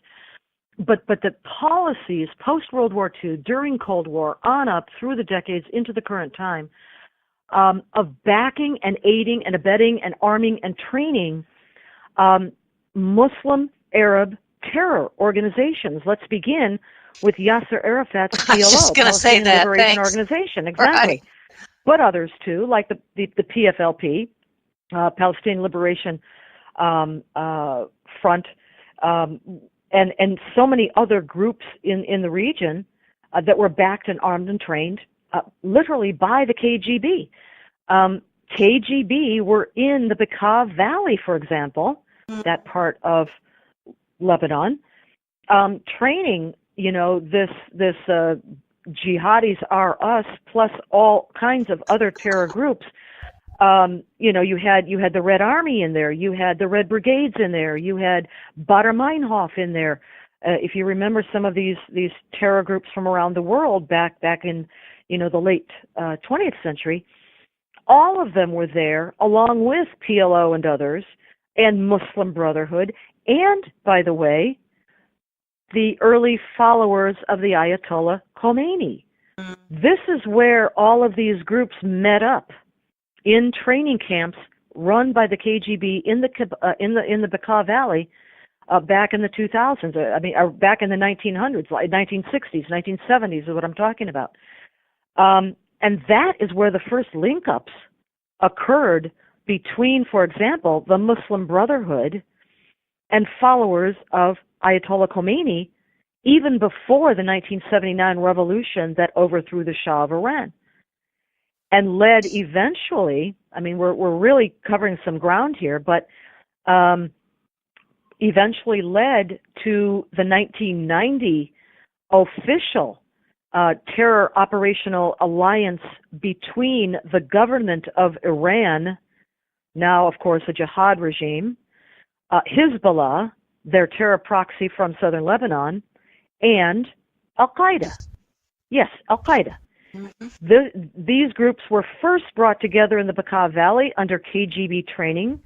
[SPEAKER 10] But the policies post-World War II, during Cold War, on up through the decades into the current time, of backing and aiding and abetting and arming and training Muslim Arab terror organizations. Let's begin with Yasser Arafat's PLO, Palestinian Liberation Organization. Exactly. Right. But others too, like the PFLP, Palestinian Liberation Front, and so many other groups in the region that were backed and armed and trained literally by the KGB. KGB were in the Bekaa Valley, for example, that part of Lebanon, training, this jihadis are us plus all kinds of other terror groups. You had the Red Army in there, you had the Red Brigades in there, you had Baader Meinhof in there. If you remember some of these terror groups from around the world back in the late 20th century, all of them were there, along with PLO and others, and Muslim Brotherhood, and, by the way, the early followers of the Ayatollah Khomeini. This is where all of these groups met up in training camps run by the KGB in the Bekaa Valley back in the 2000s. Back in the 1900s, like 1960s, 1970s is what I'm talking about. And that is where the first link-ups occurred between, for example, the Muslim Brotherhood and followers of Ayatollah Khomeini, even before the 1979 revolution that overthrew the Shah of Iran, and led eventually, we're really covering some ground here, but eventually led to the 1990 official terror operational alliance between the government of Iran, now of course a jihad regime, Hezbollah, their terror proxy from southern Lebanon, and Al-Qaeda. Yes, Al-Qaeda. These groups were first brought together in the Bekaa Valley under KGB training,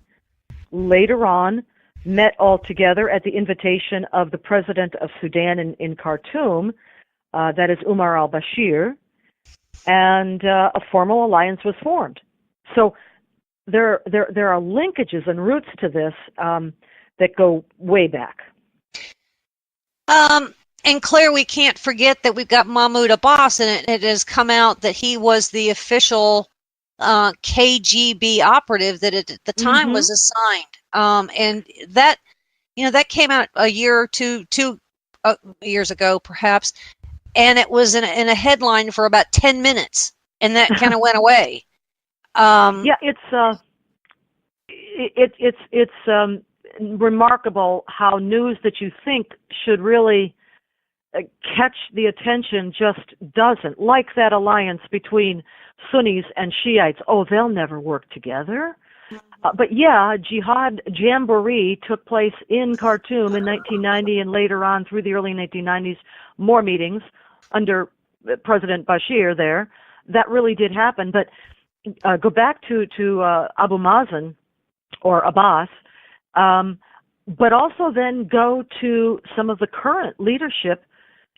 [SPEAKER 10] later on met all together at the invitation of the president of Sudan in Khartoum, that is Umar al-Bashir, and a formal alliance was formed. So there are linkages and roots to this that go way back.
[SPEAKER 4] And Claire, we can't forget that we've got Mahmoud Abbas, and it has come out that he was the official KGB operative that at the time was assigned. And that, that came out a year or two years ago, perhaps, and it was in a headline for about 10 minutes, and that kind of went away.
[SPEAKER 10] It's remarkable how news that you think should really catch the attention just doesn't. Like that alliance between Sunnis and Shiites. Oh, they'll never work together. But yeah, Jihad Jamboree took place in Khartoum in 1990, and later on through the early 1990s, more meetings under President Bashir there. That really did happen. But go back to Abu Mazen or Abbas, but also then go to some of the current leadership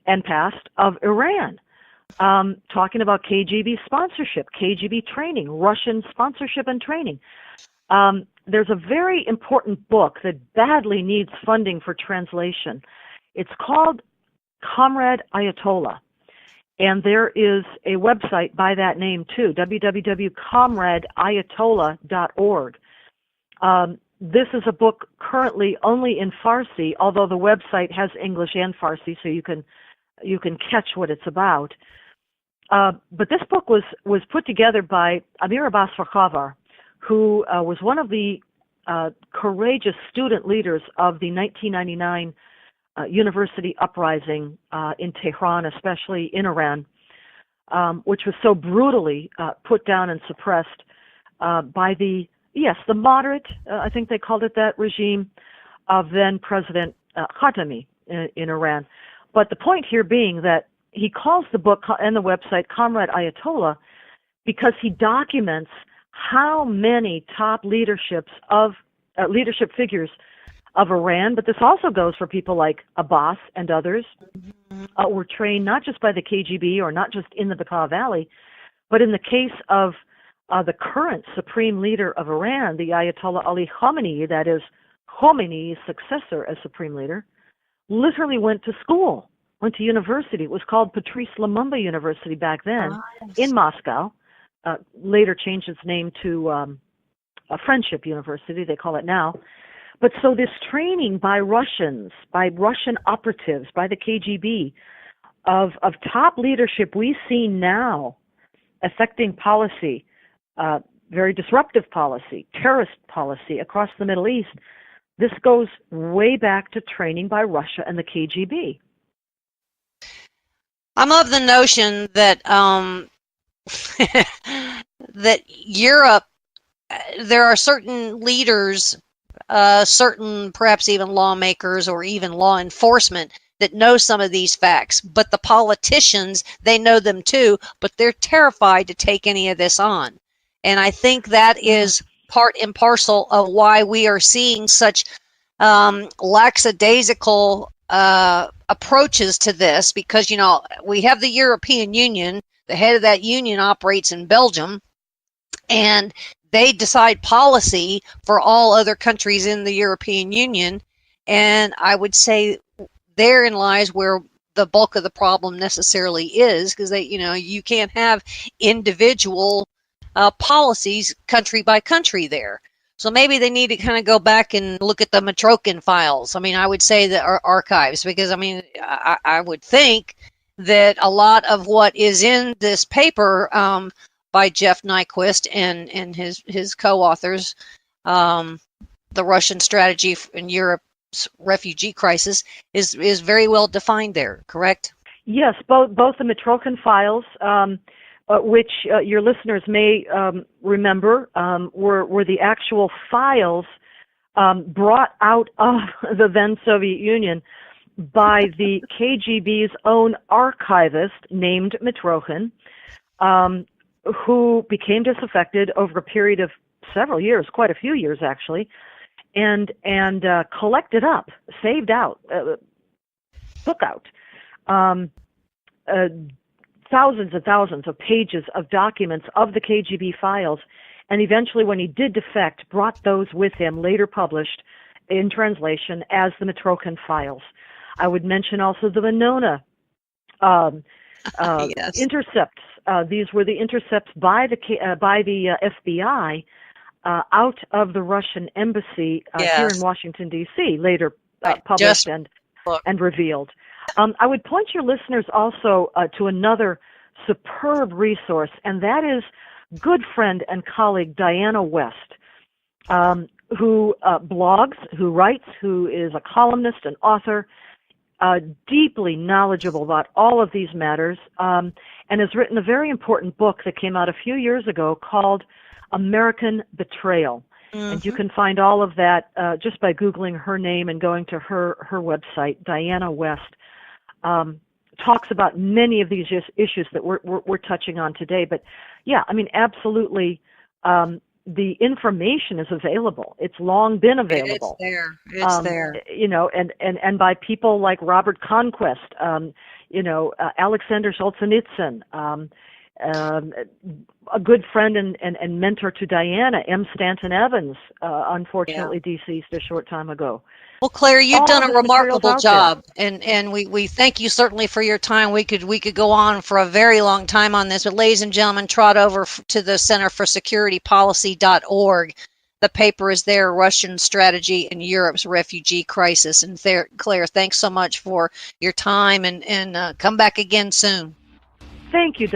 [SPEAKER 10] and past of Iran, talking about KGB sponsorship, KGB training, Russian sponsorship and training. There's a very important book that badly needs funding for translation. It's called Comrade Ayatollah, and there is a website by that name too, www.comradeayatollah.org. This is a book currently only in Farsi, although the website has English and Farsi, so you can catch what it's about. But this book was put together by Amir Abbas Farkhavar, who was one of the courageous student leaders of the 1999 university uprising in Tehran, especially in Iran, which was so brutally put down and suppressed by the moderate, I think they called it that, regime of then President Khatami in Iran. But the point here being that he calls the book and the website Comrade Ayatollah because he documents how many top leadership figures of Iran, but this also goes for people like Abbas and others, were trained not just by the KGB or not just in the Bekaa Valley, but in the case of the current supreme leader of Iran, the Ayatollah Ali Khamenei, that is Khomeini's successor as supreme leader, literally went to school, went to university. It was called Patrice Lumumba University back then in Moscow. Later changed its name to Friendship University, they call it now. But so this training by Russians, by Russian operatives, by the KGB, of top leadership we see now affecting policy, very disruptive policy, terrorist policy across the Middle East. This goes way back to training by Russia and the KGB.
[SPEAKER 4] I'm of the notion that that Europe, there are certain leaders, certain perhaps even lawmakers or even law enforcement that know some of these facts, but the politicians, they know them too, but they're terrified to take any of this on. And I think that is part and parcel of why we are seeing such lackadaisical approaches to this, because, you know, we have the European Union, the head of that union operates in Belgium, and they decide policy for all other countries in the European Union. And I would say therein lies where the bulk of the problem necessarily is, because you can't have individual policies country by country there. So maybe they need to kind of go back and look at the Matrokin files. I mean, I would say the archives, because I would think that a lot of what is in this paper by Jeff Nyquist and his co-authors, the Russian strategy in Europe's refugee crisis, is very well defined there, correct?
[SPEAKER 10] Yes, both the Matrokin files, which your listeners may remember, were the actual files brought out of the then Soviet Union by the KGB's own archivist named Matrokin, who became disaffected over a period of several years, quite a few years actually, and collected up, saved out, took out thousands and thousands of pages of documents of the KGB files, and eventually, when he did defect, brought those with him, later published in translation as the Matrokin files. I would mention also the Venona
[SPEAKER 4] yes.
[SPEAKER 10] intercepts. These were the intercepts by the FBI out of the Russian embassy here in Washington, D.C., later published and revealed. I would point your listeners also to another superb resource, and that is good friend and colleague Diana West, who blogs, who writes, who is a columnist and author, deeply knowledgeable about all of these matters, and has written a very important book that came out a few years ago called American Betrayal. Mm-hmm. And you can find all of that just by Googling her name and going to her website. Diana West talks about many of these issues that we're touching on today. But yeah, I mean, absolutely, the information is available. It's long been available.
[SPEAKER 4] It's there.
[SPEAKER 10] You know, and by people like Robert Conquest, Alexander Solzhenitsyn, a good friend and mentor to Diana, M. Stanton Evans, unfortunately deceased a short time ago.
[SPEAKER 4] Well, Claire, you've done a remarkable job, and we thank you certainly for your time. We could go on for a very long time on this, but ladies and gentlemen, trot over to the Center for Security Policy.org. The paper is there, Russian Strategy in Europe's Refugee Crisis. And Claire, thanks so much for your time, and come back again soon.
[SPEAKER 10] Thank you,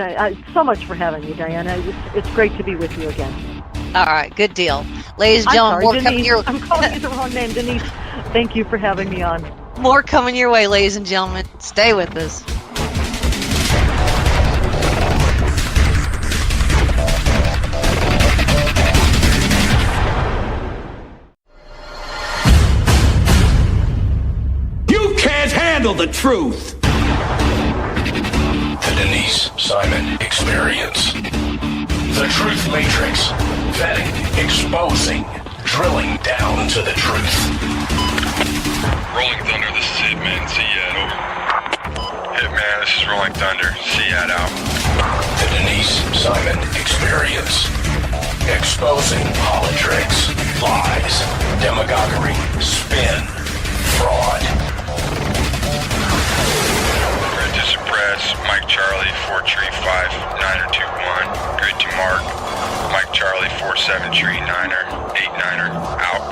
[SPEAKER 10] so much for having me, Diana. It's great to be with you again.
[SPEAKER 4] All right, good deal. Ladies and gentlemen,
[SPEAKER 10] I'm calling you the wrong name, Denise. Thank you for having me on.
[SPEAKER 4] More coming your way, ladies and gentlemen. Stay with us.
[SPEAKER 2] You can't handle the truth. The Denise Simon Experience. The Truth Matrix. Vetting, exposing, drilling down to the truth.
[SPEAKER 3] Rolling Thunder, this is Hitman. Seat over. Hitman, this is Rolling Thunder. Seat out.
[SPEAKER 2] The Denise Simon Experience. Exposing politics, lies, demagoguery, spin, fraud.
[SPEAKER 3] Grid to suppress. Mike Charlie, 4 Tree 5, 9er 2-1. Grid to mark. Mike Charlie, 4-7 Tree 9er, 8-9er, out.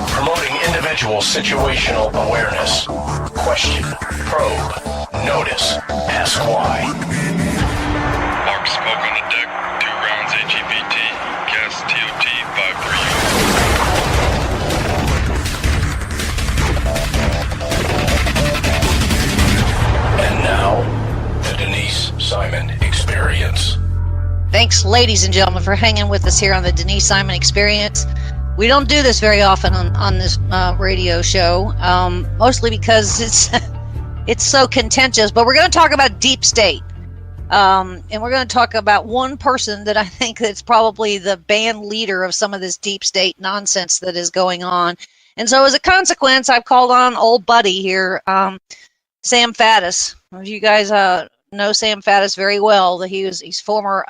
[SPEAKER 2] Promoting individual situational awareness. Question, probe, notice, ask why.
[SPEAKER 3] Mark smoke on the deck, 2 rounds AGPT.
[SPEAKER 4] Thanks, ladies and gentlemen, for hanging with us here on the Denise Simon Experience. We don't do this very often on this radio show, mostly because it's so contentious. But we're going to talk about deep state, and we're going to talk about one person that I think that's probably the band leader of some of this deep state nonsense that is going on. And so, as a consequence, I've called on old buddy here, Sam Faddis. You guys know Sam Faddis very well. He's former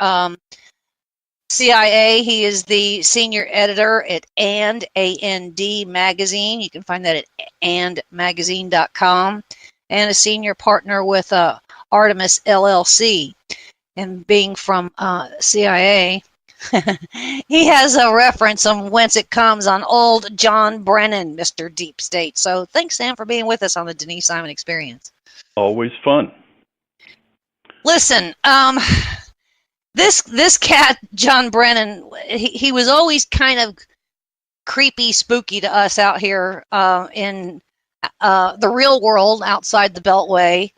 [SPEAKER 4] CIA. He is the senior editor at AND magazine. You can find that at andmagazine.com, and a senior partner with Artemis LLC. And being from CIA, he has a reference on whence it comes on old John Brennan, Mr. Deep State. So thanks, Sam, for being with us on the Denise Simon Experience.
[SPEAKER 11] Always fun.
[SPEAKER 4] Listen, this cat, John Brennan, he was always kind of creepy, spooky to us out here in the real world outside the Beltway,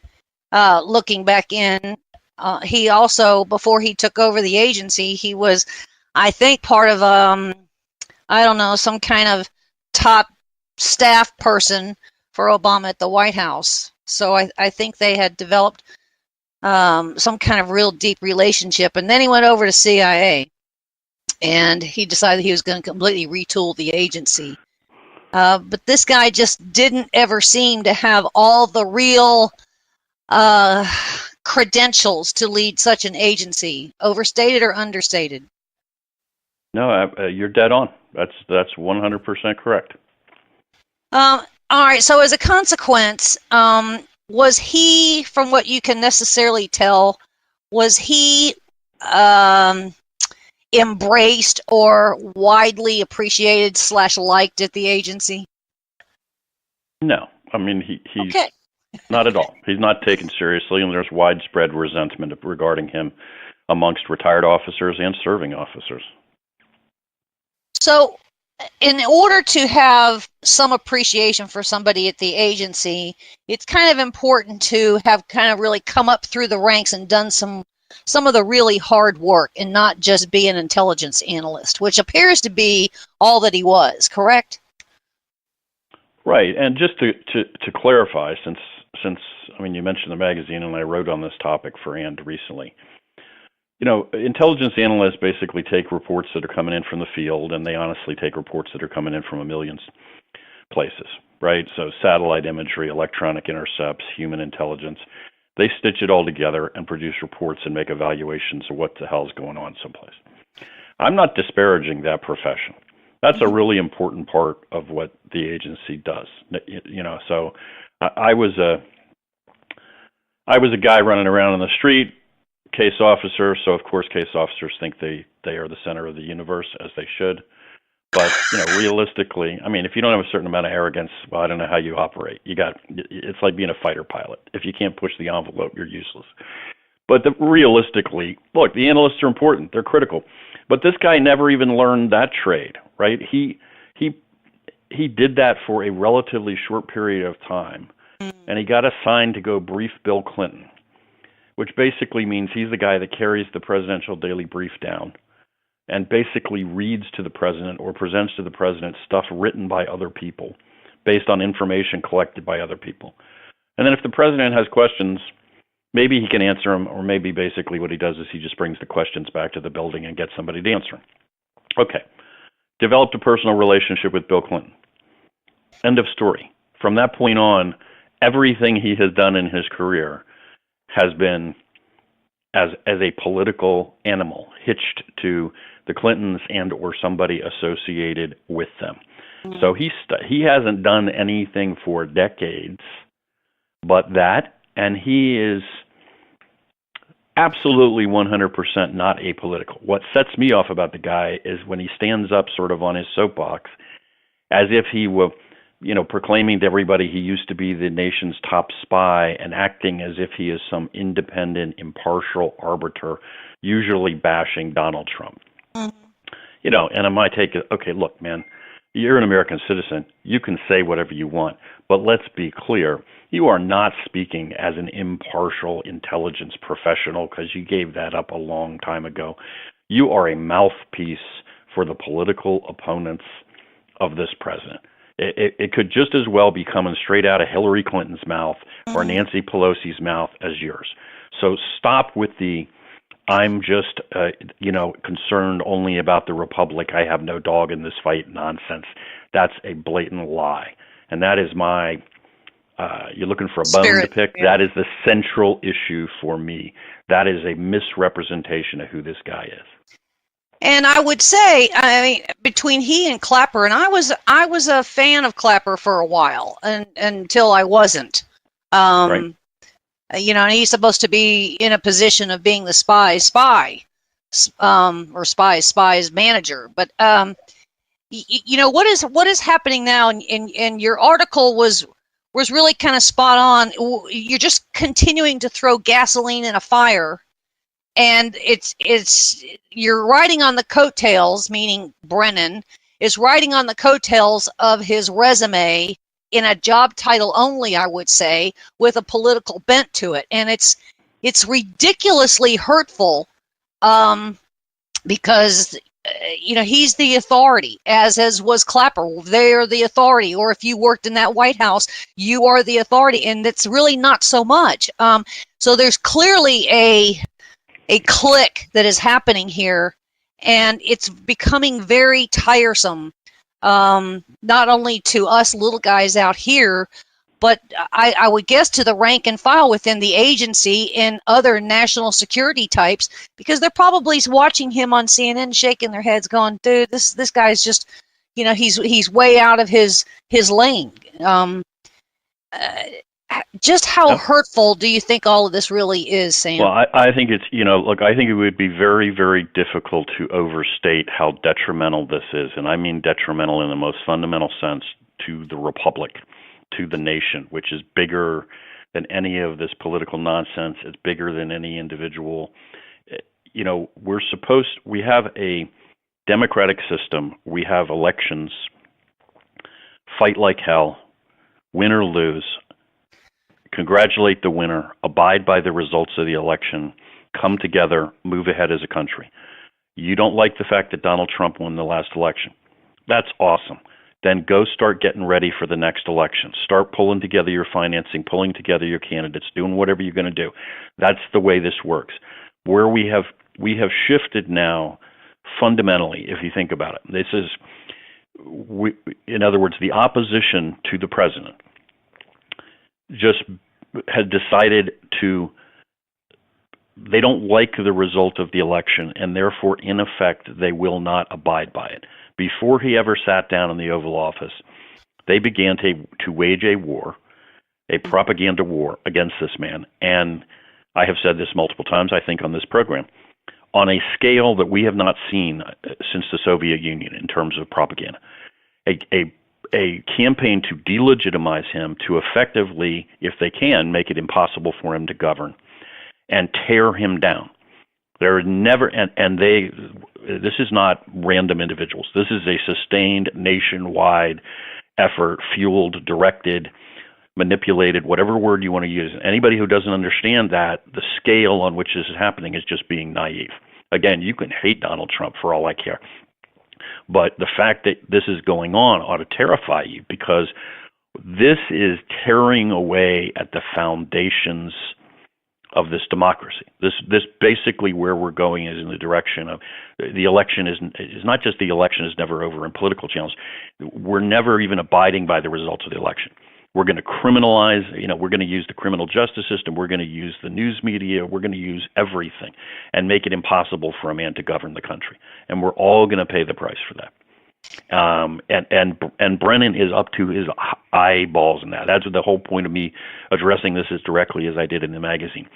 [SPEAKER 4] looking back in. He also, before he took over the agency, he was, I think, part of, I don't know, some kind of top staff person for Obama at the White House. So I think they had developed some kind of real deep relationship. And then he went over to CIA, and he decided he was going to completely retool the agency. But this guy just didn't ever seem to have all the real credentials to lead such an agency. Overstated or understated?
[SPEAKER 11] No, you're dead on. That's 100% correct.
[SPEAKER 4] All right. So as a consequence, was he, from what you can necessarily tell, was he embraced or widely appreciated / liked at the agency?
[SPEAKER 11] No. I mean, he's okay. Not at all. He's not taken seriously, and there's widespread resentment regarding him amongst retired officers and serving officers.
[SPEAKER 4] So, in order to have some appreciation for somebody at the agency, it's kind of important to have kind of really come up through the ranks and done some of the really hard work and not just be an intelligence analyst, which appears to be all that he was, correct?
[SPEAKER 11] Right. And just to clarify, since I mean, you mentioned the magazine, and I wrote on this topic for And recently. You know, intelligence analysts basically take reports that are coming in from the field, and they honestly take reports that are coming in from a million places, right? So satellite imagery, electronic intercepts, human intelligence. They stitch it all together and produce reports and make evaluations of what the hell's going on someplace. I'm not disparaging that profession. That's a really important part of what the agency does. You know, so I was a guy running around on the street, case officer, so of course case officers think they are the center of the universe, as they should. But, you know, realistically, I mean, if you don't have a certain amount of arrogance, well, I don't know how you operate. It's like being a fighter pilot. If you can't push the envelope, you're useless. But realistically, look, the analysts are important. They're critical. But this guy never even learned that trade, right? He did that for a relatively short period of time, and he got assigned to go brief Bill Clinton, which basically means he's the guy that carries the presidential daily brief down and basically reads to the president or presents to the president stuff written by other people based on information collected by other people. And then if the president has questions, maybe he can answer them, or maybe basically what he does is he just brings the questions back to the building and gets somebody to answer them. Okay. Developed a personal relationship with Bill Clinton. End of story. From that point on, everything he has done in his career has been as a political animal hitched to the Clintons and or somebody associated with them. So he hasn't done anything for decades but that, and he is absolutely 100% not apolitical. What sets me off about the guy is when he stands up sort of on his soapbox as if he were, you know, proclaiming to everybody he used to be the nation's top spy and acting as if he is some independent, impartial arbiter, usually bashing Donald Trump. You know, and I might take it, okay, look, man, You're an American citizen. You can say whatever you want. But let's be clear. You are not speaking as an impartial intelligence professional, because you gave that up a long time ago. You are a mouthpiece for the political opponents of this president. It could just as well be coming straight out of Hillary Clinton's mouth or Nancy Pelosi's mouth as yours. So stop with the I'm just, concerned only about the Republic. I have no dog in this fight nonsense. That's a blatant lie. And that is my, you're looking for a bone to pick. Yeah. That is the central issue for me. That is a misrepresentation of who this guy is.
[SPEAKER 4] And I would say, between he and Clapper, and I was a fan of Clapper for a while, until I wasn't. Right. And he's supposed to be in a position of being the spy's manager. But what is happening now? And your article was really kind of spot on. You're just continuing to throw gasoline in a fire, and you're riding on the coattails. Meaning Brennan is riding on the coattails of his resume, in a job title only, I would say, with a political bent to it. And it's ridiculously hurtful, because, he's the authority, as was Clapper. They are the authority. Or if you worked in that White House, you are the authority. And it's really not so much. So there's clearly a clique that is happening here, and it's becoming very tiresome. Not only to us little guys out here, but I would guess to the rank and file within the agency and other national security types, because they're probably watching him on CNN, shaking their heads, going, "Dude, this guy's just, he's way out of his lane." Just how hurtful do you think all of this really is, Sam?
[SPEAKER 11] Well, I think it's, I think it would be very, very difficult to overstate how detrimental this is. And I mean detrimental in the most fundamental sense to the Republic, to the nation, which is bigger than any of this political nonsense. It's bigger than any individual. We have a democratic system. We have elections, fight like hell, win or lose. Congratulate the winner, abide by the results of the election, come together, move ahead as a country. You don't like the fact that Donald Trump won the last election. That's awesome. Then go start getting ready for the next election. Start pulling together your financing, pulling together your candidates, doing whatever you're going to do. That's the way this works. Where we have shifted now fundamentally, if you think about it. This is, in other words, the opposition to the president just had decided they don't like the result of the election, and therefore, in effect, they will not abide by it. Before he ever sat down in the Oval Office, they began to wage a war, a propaganda war against this man. And I have said this multiple times, I think, on this program, on a scale that we have not seen since the Soviet Union in terms of propaganda. A campaign to delegitimize him, to effectively, if they can, make it impossible for him to govern and tear him down. There are never, this is not random individuals. This is a sustained nationwide effort, fueled, directed, manipulated, whatever word you want to use. Anybody who doesn't understand that, the scale on which this is happening is just being naive. Again, you can hate Donald Trump for all I care. But the fact that this is going on ought to terrify you, because this is tearing away at the foundations of this democracy. This basically where we're going is in the direction of the election is not just the election is never over in political channels. We're never even abiding by the results of the election. We're going to criminalize, we're going to use the criminal justice system. We're going to use the news media. We're going to use everything and make it impossible for a man to govern the country. And we're all going to pay the price for that. And Brennan is up to his eyeballs in that. That's the whole point of me addressing this as directly as I did in the magazine.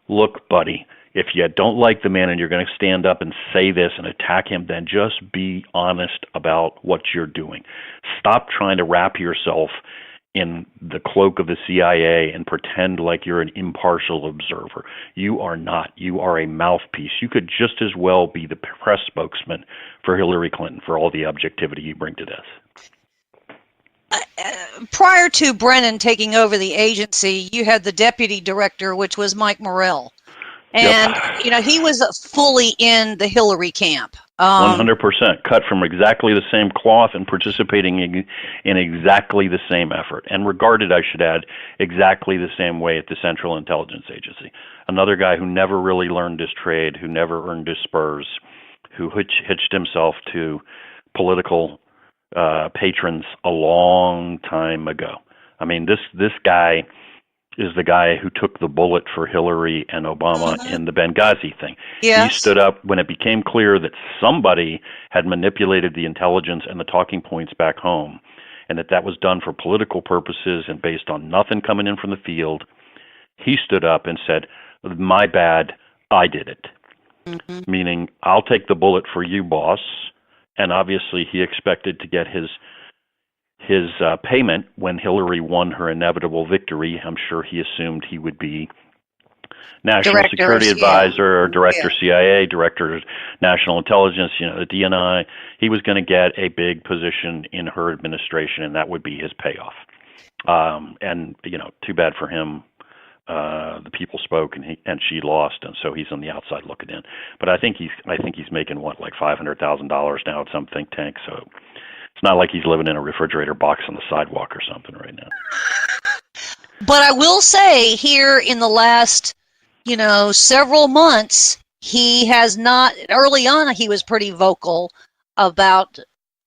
[SPEAKER 11] Look, buddy, if you don't like the man and you're going to stand up and say this and attack him, then just be honest about what you're doing. Stop trying to wrap yourself in the cloak of the CIA and pretend like you're an impartial observer. You are not. You are a mouthpiece. You could just as well be the press spokesman for Hillary Clinton for all the objectivity you bring to this.
[SPEAKER 4] prior to Brennan taking over the agency, you had the deputy director, which was Mike Morrell. And, he was fully in the Hillary camp.
[SPEAKER 11] 100% cut from exactly the same cloth and participating in exactly the same effort, and regarded, I should add, exactly the same way at the Central Intelligence Agency. Another guy who never really learned his trade, who never earned his spurs, who hitched himself to political patrons a long time ago. I mean, this guy is the guy who took the bullet for Hillary and Obama in the Benghazi thing.
[SPEAKER 4] Yes.
[SPEAKER 11] He stood up when it became clear that somebody had manipulated the intelligence and the talking points back home, and that was done for political purposes and based on nothing coming in from the field. He stood up and said, "My bad, I did it." Meaning, I'll take the bullet for you, boss. And obviously he expected to get his payment when Hillary won her inevitable victory. I'm sure he assumed he would be National Security Advisor, or Director CIA, Director National Intelligence, the DNI. He was going to get a big position in her administration, and that would be his payoff. And too bad for him. The people spoke, and she lost, and so he's on the outside looking in. But I think he's making like $500,000 now at some think tank. So it's not like he's living in a refrigerator box on the sidewalk or something right now.
[SPEAKER 4] But I will say, here in the last, several months, he has not. Early on, he was pretty vocal about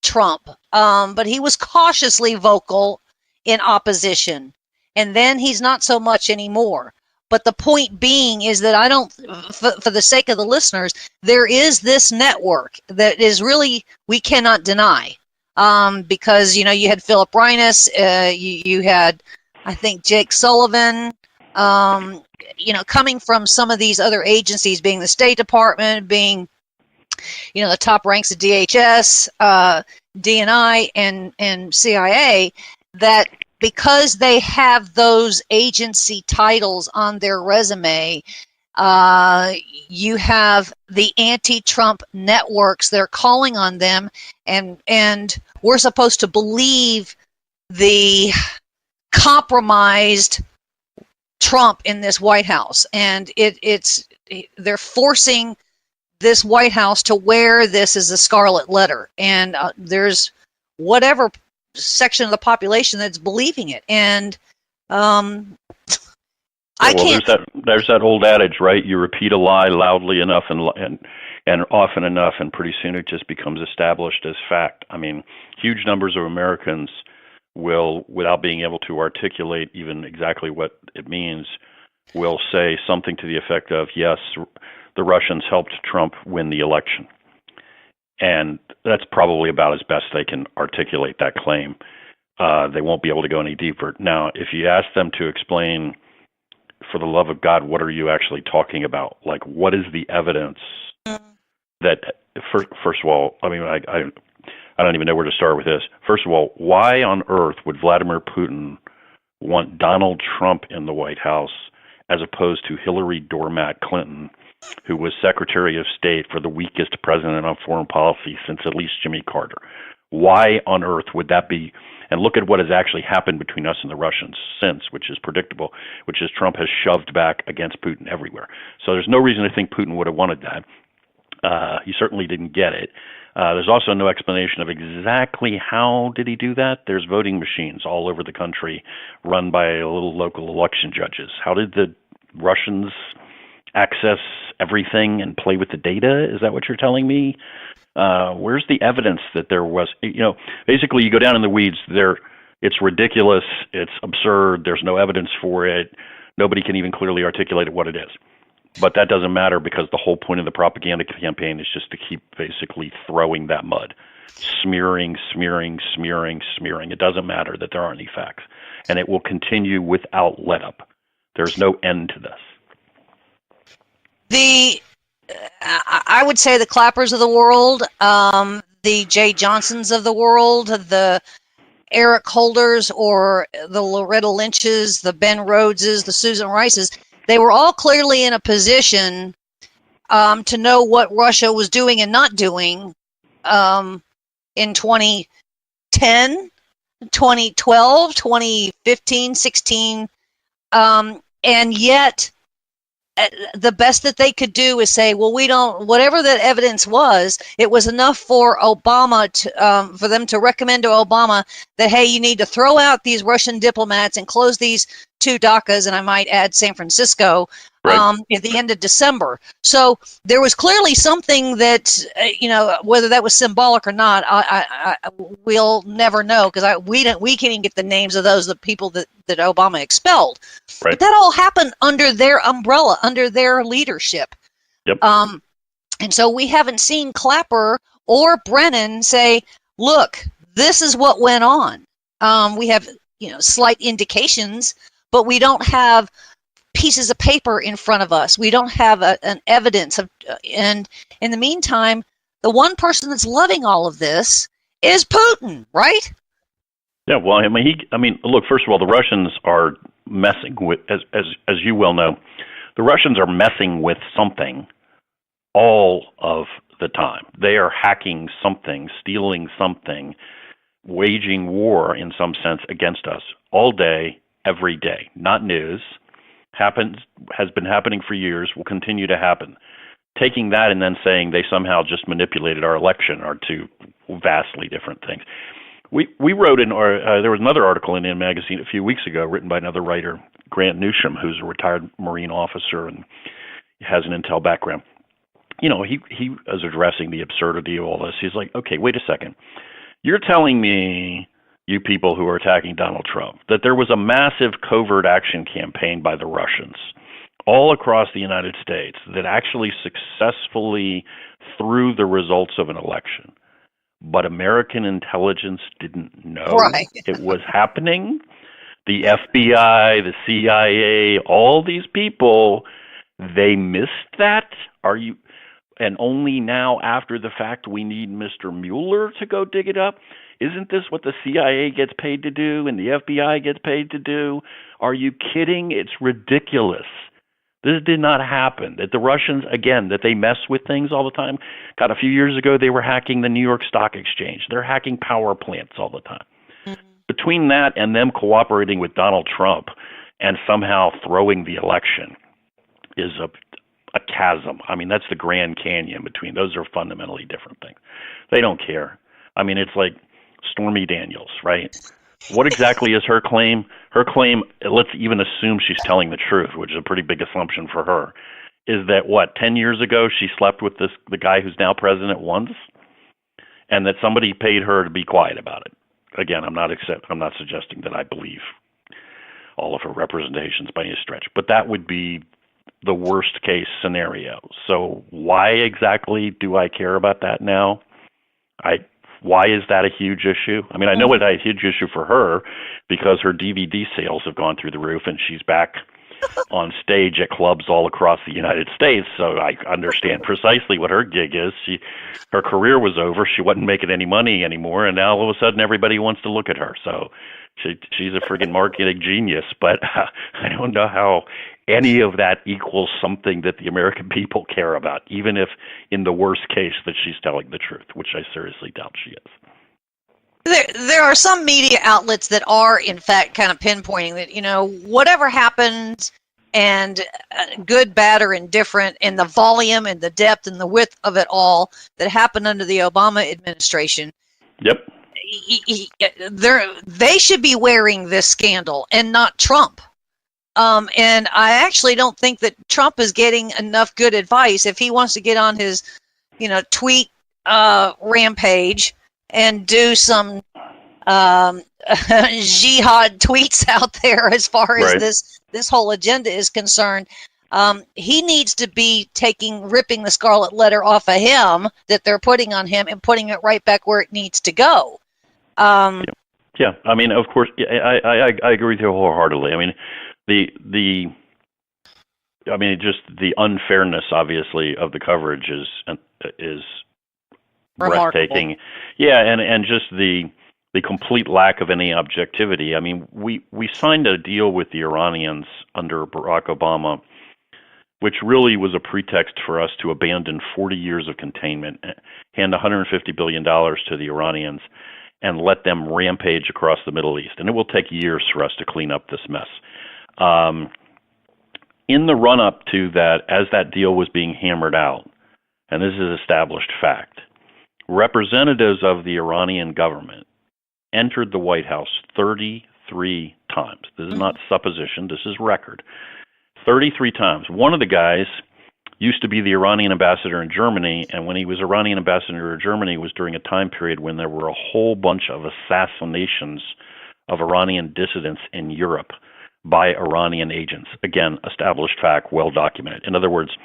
[SPEAKER 4] Trump, but he was cautiously vocal in opposition. And then he's not so much anymore. But the point being is that I don't, for the sake of the listeners, there is this network that is really, we cannot deny. Because, you had Philip Reines, you had, I think, Jake Sullivan, coming from some of these other agencies, being the State Department, being, the top ranks of DHS, DNI, and CIA, that because they have those agency titles on their resume, you have the anti-Trump networks. They're calling on them, and we're supposed to believe the compromised Trump in this White House, and they're forcing this White House to wear this as a scarlet letter, and there's whatever section of the population that's believing it, and I can't.
[SPEAKER 11] There's that old adage, right? You repeat a lie loudly enough and often enough, and pretty soon it just becomes established as fact. I mean, huge numbers of Americans will, without being able to articulate even exactly what it means, will say something to the effect of, "Yes, the Russians helped Trump win the election." And that's probably about as best they can articulate that claim. They won't be able to go any deeper. Now, if you ask them to explain, for the love of God, what are you actually talking about? Like, what is the evidence that, first of all, I mean, I don't even know where to start with this. First of all, why on earth would Vladimir Putin want Donald Trump in the White House as opposed to Hillary Doormat Clinton, who was Secretary of State for the weakest president on foreign policy since at least Jimmy Carter? Why on earth would that be? And look at what has actually happened between us and the Russians since, which is predictable, which is Trump has shoved back against Putin everywhere. So there's no reason to think Putin would have wanted that. He certainly didn't get it. There's also no explanation of exactly how did he do that. There's voting machines all over the country run by little local election judges. How did the Russians access everything and play with the data? Is that what you're telling me? Where's the evidence that there was, basically you go down in the weeds there. It's ridiculous. It's absurd. There's no evidence for it. Nobody can even clearly articulate what it is. But that doesn't matter because the whole point of the propaganda campaign is just to keep basically throwing that mud, smearing. It doesn't matter that there aren't any facts. And it will continue without let up. There's no end to this.
[SPEAKER 4] I would say the Clappers of the world, the Jay Johnsons of the world, the Eric Holders or the Loretta Lynches, the Ben Rhodeses, the Susan Rices, they were all clearly in a position to know what Russia was doing and not doing in 2010, 2012, 2015, 16, and yet the best that they could do is say, well, we don't, whatever the evidence was, it was enough for Obama to, for them to recommend to Obama that, hey, you need to throw out these Russian diplomats and close these 2 DACAs, and I might add San Francisco, at the end of December. So there was clearly something that, whether that was symbolic or not, we'll never know, because we can't even get the names of the people that Obama expelled.
[SPEAKER 11] Right.
[SPEAKER 4] But that all happened under their umbrella, under their leadership.
[SPEAKER 11] Yep.
[SPEAKER 4] And so we haven't seen Clapper or Brennan say, look, this is what went on. We have, slight indications, but we don't have pieces of paper in front of us. We don't have an evidence of, and in the meantime, the one person that's loving all of this is Putin, right?
[SPEAKER 11] Yeah, well, look, first of all, the Russians are messing with, as you well know, the Russians are messing with something all of the time. They are hacking something, stealing something, waging war in some sense against us all day, every day. Not news. Has been happening for years, will continue to happen. Taking that and then saying they somehow just manipulated our election are 2 vastly different things. We wrote there was another article in magazine a few weeks ago written by another writer, Grant Newsham, who's a retired Marine officer and has an intel background. He was addressing the absurdity of all this. He's like, okay, wait a second. You're telling me, you people who are attacking Donald Trump, that there was a massive covert action campaign by the Russians all across the United States that actually successfully threw the results of an election. But American intelligence didn't know it was happening. The FBI, the CIA, all these people, they missed that? And only now after the fact we need Mr. Mueller to go dig it up? Isn't this what the CIA gets paid to do and the FBI gets paid to do? Are you kidding? It's ridiculous. This did not happen. That the Russians, again, that they mess with things all the time. God, a few years ago, they were hacking the New York Stock Exchange. They're hacking power plants all the time. Mm-hmm. Between that and them cooperating with Donald Trump and somehow throwing the election is a chasm. That's the Grand Canyon between. Those are fundamentally different things. They don't care. It's like Stormy Daniels, right? What exactly is her claim? Her claim, let's even assume she's telling the truth, which is a pretty big assumption for her, is that 10 years ago she slept with the guy who's now president once, and that somebody paid her to be quiet about it. Again, I'm not suggesting that I believe all of her representations by any stretch, but that would be the worst case scenario. So why exactly do I care about that now? Why is that a huge issue? I know it's a huge issue for her because her DVD sales have gone through the roof and she's back on stage at clubs all across the United States. So I understand precisely what her gig is. Her career was over. She wasn't making any money anymore. And now all of a sudden everybody wants to look at her. So she's a friggin' marketing genius. But I don't know how any of that equals something that the American people care about, even if in the worst case that she's telling the truth, which I seriously doubt she is.
[SPEAKER 4] There are some media outlets that are, in fact, kind of pinpointing that, whatever happened, and good, bad, or indifferent, and the volume and the depth and the width of it all that happened under the Obama administration.
[SPEAKER 11] Yep.
[SPEAKER 4] They should be wearing this scandal and not Trump. And I actually don't think that Trump is getting enough good advice if he wants to get on his, tweet rampage and do some jihad tweets out there as far as this whole agenda is concerned. He needs to be ripping the scarlet letter off of him that they're putting on him and putting it right back where it needs to go.
[SPEAKER 11] Yeah, of course, I agree with you wholeheartedly. Just the unfairness, obviously, of the coverage is breathtaking. Yeah, and just the complete lack of any objectivity. We signed a deal with the Iranians under Barack Obama, which really was a pretext for us to abandon 40 years of containment, hand $150 billion to the Iranians, and let them rampage across the Middle East. And it will take years for us to clean up this mess. In the run-up to that, as that deal was being hammered out, and this is established fact, representatives of the Iranian government entered the White House 33 times. This is not supposition, this is record. 33 times. One of the guys used to be the Iranian ambassador in Germany, and when he was Iranian ambassador in Germany, it was during a time period when there were a whole bunch of assassinations of Iranian dissidents in Europe by Iranian agents. Again, established fact, well documented. In other words,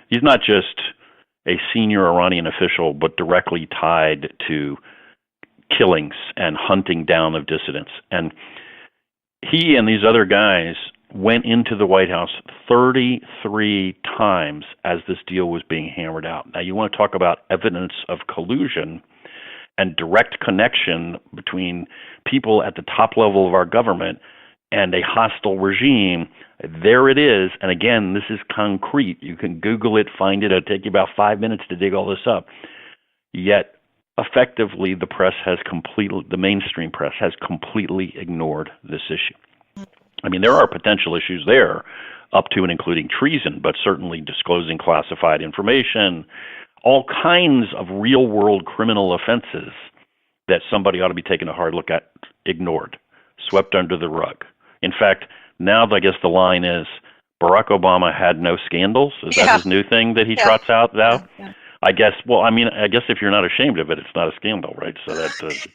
[SPEAKER 11] he's not just a senior Iranian official, but directly tied to killings and hunting down of dissidents. And he and these other guys went into the White House 33 times as this deal was being hammered out. Now, you want to talk about evidence of collusion and direct connection between people at the top level of our government and a hostile regime. There it is. And again, this is concrete. You can Google it, find it. It'll take you about 5 minutes to dig all this up. Yet, effectively, the mainstream press has completely ignored this issue. I mean, there are potential issues there, up to and including treason, but certainly disclosing classified information, all kinds of real-world criminal offenses that somebody ought to be taking a hard look at, ignored, swept under the rug. In fact, now I guess the line is Barack Obama had no scandals. Is that his new thing that he trots out now? Yeah. I guess if you're not ashamed of it, it's not a scandal, right? So that.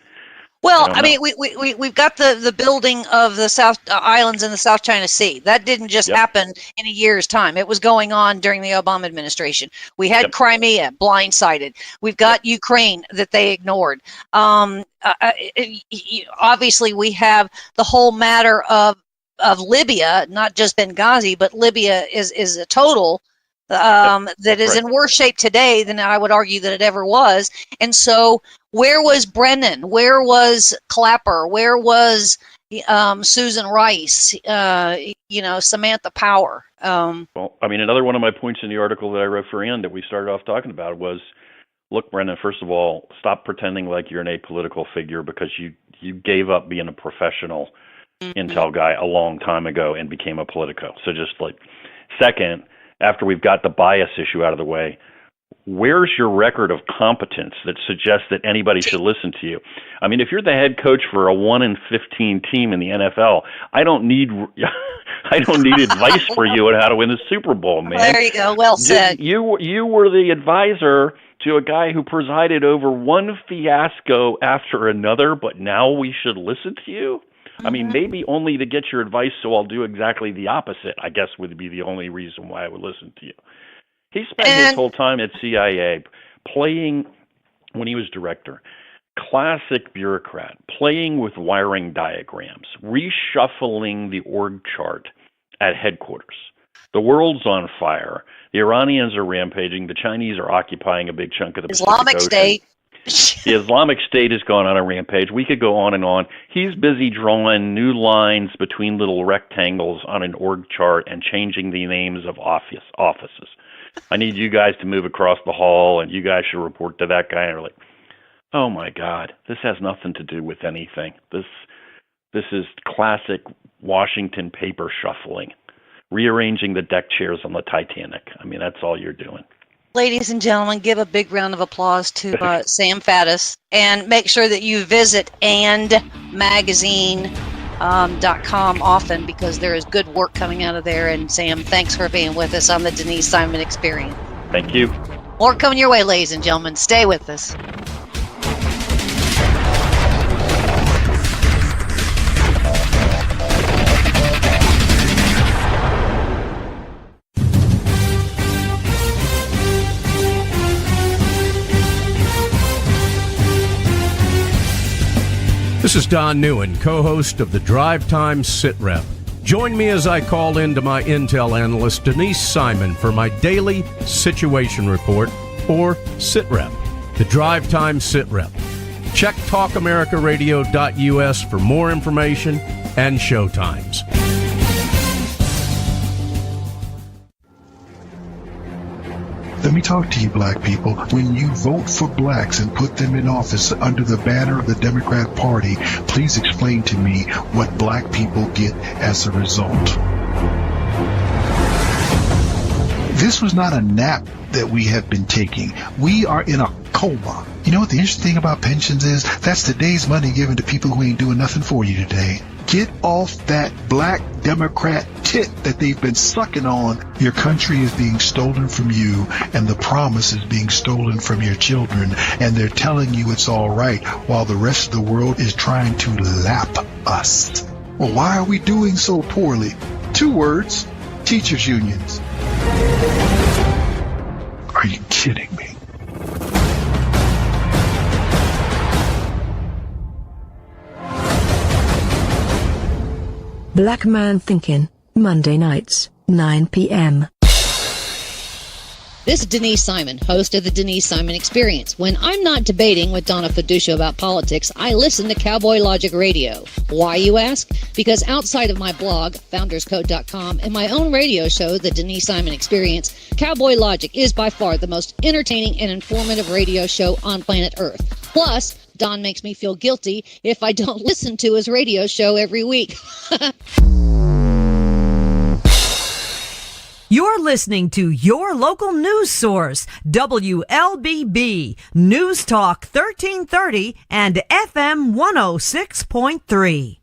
[SPEAKER 4] Well, I mean, we've got the building of the South Islands in the South China Sea. That didn't just happen in a year's time. It was going on during the Obama administration. We had Crimea blindsided. We've got Ukraine that they ignored. Obviously, we have the whole matter of Libya, not just Benghazi, but Libya is a total that is in worse shape today than I would argue that it ever was. And so where was Brennan? Where was Clapper? Where was Susan Rice? Samantha Power?
[SPEAKER 11] Well, I mean, another one of my points in the article that I wrote for Ann that we started off talking about was, look, Brennan, first of all, stop pretending like you're an apolitical figure, because you gave up being a professional intel guy a long time ago and became a politico. So just second, after we've got the bias issue out of the way, where's your record of competence that suggests that anybody should listen to you? I mean, if you're the head coach for a 1-15 team in the NFL, I don't need advice for you on how to win the Super Bowl, man.
[SPEAKER 4] There you go. Well said.
[SPEAKER 11] You were the advisor to a guy who presided over one fiasco after another, but now we should listen to you? I mean, maybe only to get your advice, so I'll do exactly the opposite, I guess would be the only reason why I would listen to you. He spent his whole time at CIA playing, when he was director, classic bureaucrat, playing with wiring diagrams, reshuffling the org chart at headquarters. The world's on fire. The Iranians are rampaging. The Chinese are occupying a big chunk of the
[SPEAKER 4] Islamic
[SPEAKER 11] Pacific
[SPEAKER 4] State.
[SPEAKER 11] The Islamic State has gone on a rampage. We could go on and on. He's busy drawing new lines between little rectangles on an org chart and changing the names of offices. I need you guys to move across the hall, and you guys should report to that guy. And we're like, oh my God, this has nothing to do with anything. This is classic Washington paper shuffling, rearranging the deck chairs on the Titanic. I mean, that's all you're doing.
[SPEAKER 4] Ladies and gentlemen, give a big round of applause to Sam Faddis, and make sure that you visit andmagazine.com often, because there is good work coming out of there. And Sam, thanks for being with us on the Denise Simon Experience.
[SPEAKER 11] Thank you.
[SPEAKER 4] More coming your way, ladies and gentlemen. Stay with us.
[SPEAKER 1] This is Don Newen, co-host of the Drive Time Sit Rep. Join me as I call in to my intel analyst, Denise Simon, for my daily situation report, or Sit Rep, the Drive Time Sit Rep. Check talkamericaradio.us for more information and show times.
[SPEAKER 12] Let me talk to you, black people. When you vote for blacks and put them in office under the banner of the Democrat Party, please explain to me what black people get as a result. This was not a nap that we have been taking. We are in a coma. You know what the interesting thing about pensions is? That's today's money given to people who ain't doing nothing for you today. Get off that black Democrat tit that they've been sucking on. Your country is being stolen from you, and the promise is being stolen from your children, and they're telling you it's all right while the rest of the world is trying to lap us. Well, why are we doing so poorly? 2 words: teachers' unions. Are you kidding me?
[SPEAKER 13] Black Man Thinking, Monday nights, 9 p.m.
[SPEAKER 14] This is Denise Simon, host of the Denise Simon Experience. When I'm not debating with Donna Fiducia about politics, I listen to Cowboy Logic Radio. Why, you ask? Because outside of my blog, founderscode.com, and my own radio show, the Denise Simon Experience, Cowboy Logic is by far the most entertaining and informative radio show on planet Earth. Plus, Don makes me feel guilty if I don't listen to his radio show every week.
[SPEAKER 7] You're listening to your local news source, WLBB, News Talk 1330 and FM 106.3.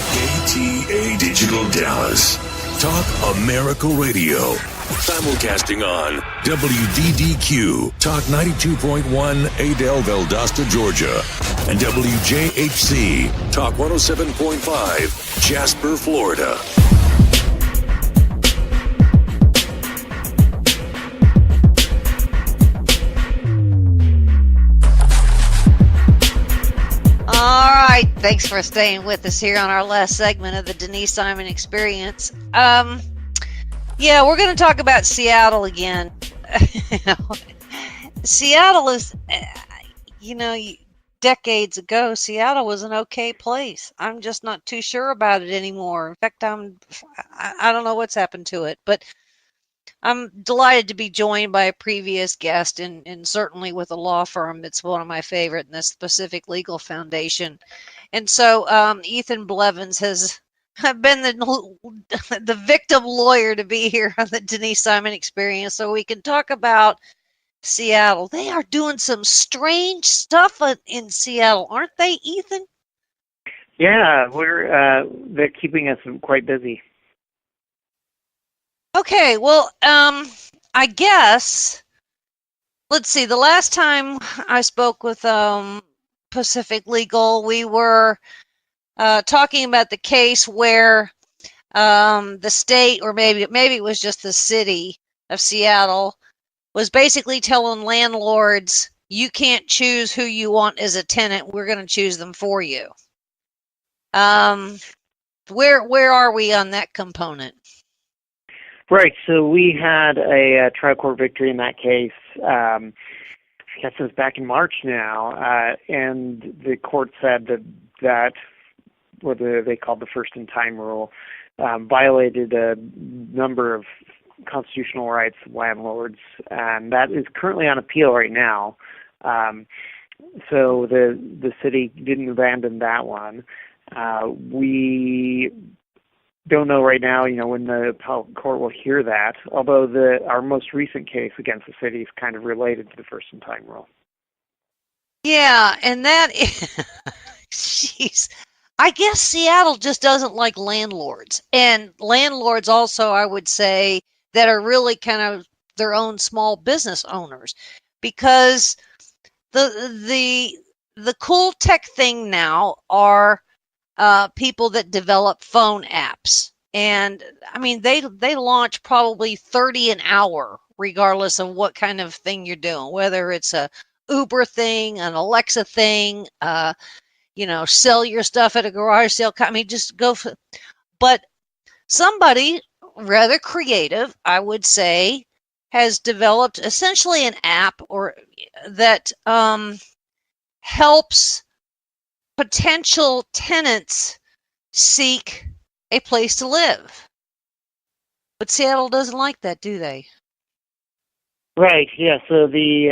[SPEAKER 2] KTA Digital Dallas. Talk America Radio. Simulcasting on WDDQ, Talk 92.1, Adel, Valdosta, Georgia. And WJHC, Talk 107.5, Jasper, Florida.
[SPEAKER 4] All right, thanks for staying with us here on our last segment of the Denise Simon Experience. Yeah, we're going to talk about Seattle again. Seattle is, decades ago, Seattle was an okay place. I'm just not too sure about it anymore. In fact, I don't know what's happened to it, but I'm delighted to be joined by a previous guest, and certainly with a law firm that's one of my favorite, and the Pacific Legal Foundation. And so Ethan Blevins has been the victim lawyer to be here on the Denise Simon Experience, so we can talk about Seattle. They are doing some strange stuff in Seattle, aren't they, Ethan?
[SPEAKER 15] Yeah, they're keeping us quite busy.
[SPEAKER 4] Okay, well, I guess, let's see, the last time I spoke with Pacific Legal, we were talking about the case where the state, or maybe it was just the city of Seattle, was basically telling landlords, you can't choose who you want as a tenant, we're going to choose them for you. Where are we on that component?
[SPEAKER 15] Right, so we had a trial court victory in that case, I guess it was back in March now, and the court said that what they called the first-in-time rule violated a number of constitutional rights of landlords, and that is currently on appeal right now. So the city didn't abandon that one. We don't know right now, when the appellate court will hear that, although our most recent case against the city is kind of related to the first-in-time rule.
[SPEAKER 4] Yeah, and that is, jeez, I guess Seattle just doesn't like landlords. And landlords also, I would say, that are really kind of their own small business owners, because the cool tech thing now are people that develop phone apps. And I mean, they launch probably 30 an hour, regardless of what kind of thing you're doing, whether it's a Uber thing, an Alexa thing, sell your stuff at a garage sale. I mean, just go for, but somebody rather creative, I would say, has developed essentially an app that helps potential tenants seek a place to live. But Seattle doesn't like that, do they?
[SPEAKER 15] Right. Yeah. So these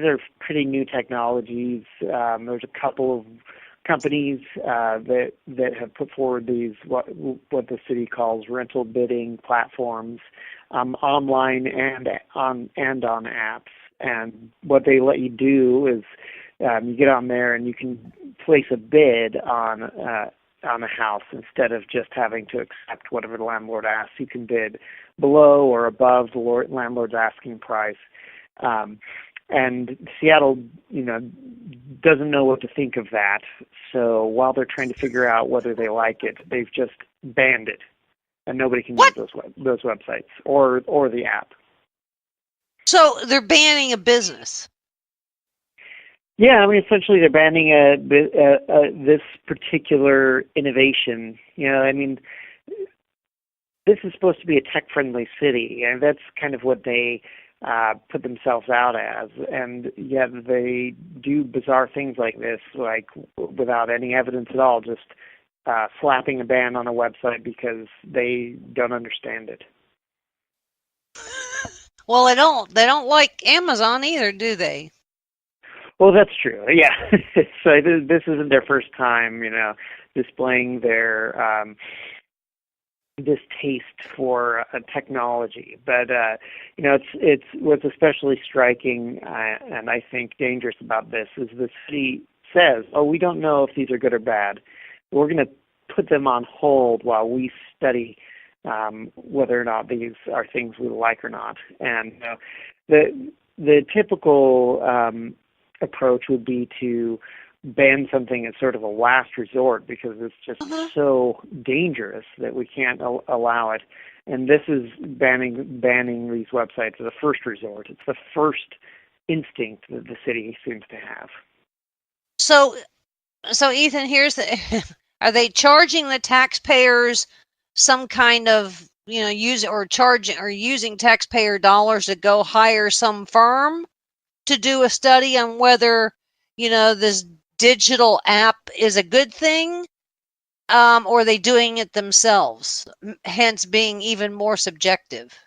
[SPEAKER 15] are pretty new technologies. There's a couple of companies that have put forward these what the city calls rental bidding platforms, online and on apps. And what they let you do is you get on there and you can place a bid on a house instead of just having to accept whatever the landlord asks. You can bid below or above the landlord's asking price. And Seattle, doesn't know what to think of that. So while they're trying to figure out whether they like it, they've just banned it, and nobody can use those websites or the app.
[SPEAKER 4] So they're banning a business.
[SPEAKER 15] Yeah, I mean, essentially they're banning this particular innovation. I mean, this is supposed to be a tech-friendly city, and that's kind of what they put themselves out as, and yet they do bizarre things like this, like without any evidence at all, just slapping a ban on a website because they don't understand it.
[SPEAKER 4] Well, they don't like Amazon either, do they?
[SPEAKER 15] Well, that's true. Yeah. So this isn't their first time, displaying their distaste for technology. But it's what's especially striking and I think dangerous about this is the city says, "Oh, we don't know if these are good or bad. We're going to put them on hold while we study whether or not these are things we like or not." And the typical approach would be to ban something as sort of a last resort because it's just so dangerous that we can't allow it. And this is banning these websites as a first resort. It's the first instinct that the city seems to have.
[SPEAKER 4] So Ethan, here's are they charging the taxpayers some kind of, using taxpayer dollars to go hire some firm to do a study on whether, this digital app is a good thing, or are they doing it themselves, hence being even more subjective?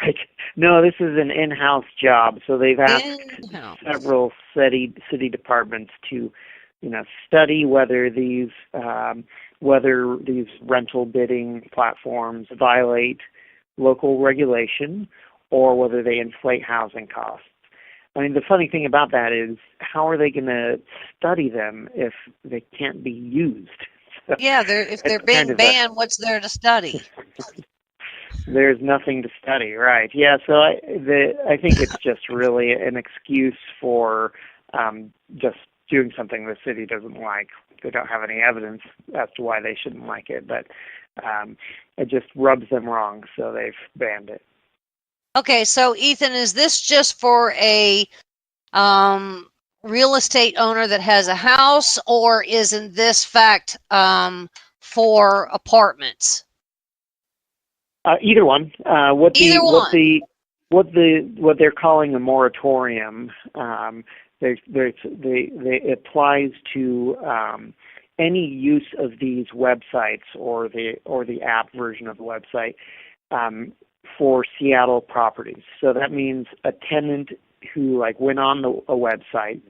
[SPEAKER 15] Right. No, this is an in-house job, so they've asked several city departments to, study whether these rental bidding platforms violate local regulation or whether they inflate housing costs. I mean, the funny thing about that is, how are they going to study them if they can't be used? So
[SPEAKER 4] yeah, if they're being banned, what's there to study?
[SPEAKER 15] There's nothing to study, right? Yeah, so I think it's just really an excuse for just doing something the city doesn't like. They don't have any evidence as to why they shouldn't like it, but it just rubs them wrong, so they've banned it.
[SPEAKER 4] Okay, so Ethan, is this just for a real estate owner that has a house, or is in this fact for apartments?
[SPEAKER 15] Either one. What they're calling a moratorium, it applies to any use of these websites or the app version of the website for Seattle properties. So that means a tenant who went on a website,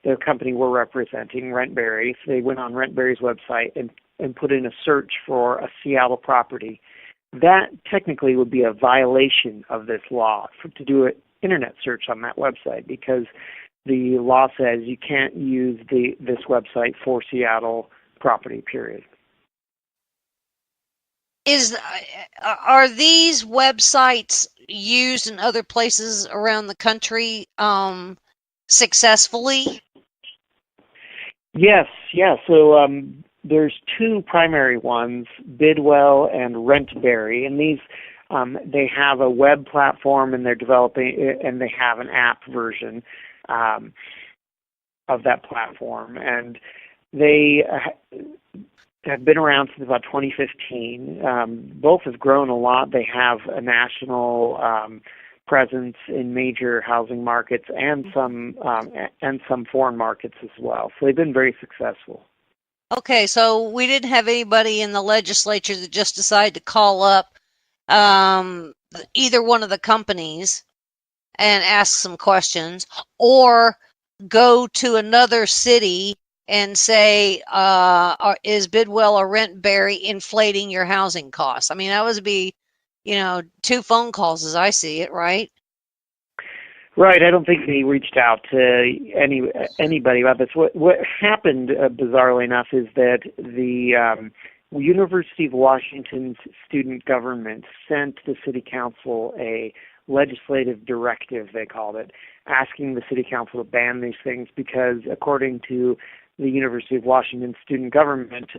[SPEAKER 15] the company we're representing, RentBerry. So they went on RentBerry's website and put in a search for a Seattle property. That technically would be a violation of this law to do an internet search on that website, because the law says you can't use this website for Seattle property, period.
[SPEAKER 4] Are these websites used in other places around the country successfully?
[SPEAKER 15] Yes, yeah. So there's two primary ones, Bidwell and RentBerry, and these they have a web platform and they're developing, and they have an app version of that platform, and they have been around since about 2015. Both have grown a lot. They have a national presence in major housing markets and some foreign markets as well. So they've been very successful.
[SPEAKER 4] Okay, so we didn't have anybody in the legislature that just decided to call up the either one of the companies and ask some questions, or go to another city and say, is Bidwell or Rentberry inflating your housing costs? I mean, that would be, 2 phone calls as I see it, right?
[SPEAKER 15] Right. I don't think they reached out to anybody about this. What happened, bizarrely enough, is that the University of Washington's student government sent the city council a legislative directive, they called it, asking the city council to ban these things because, according to the University of Washington student government,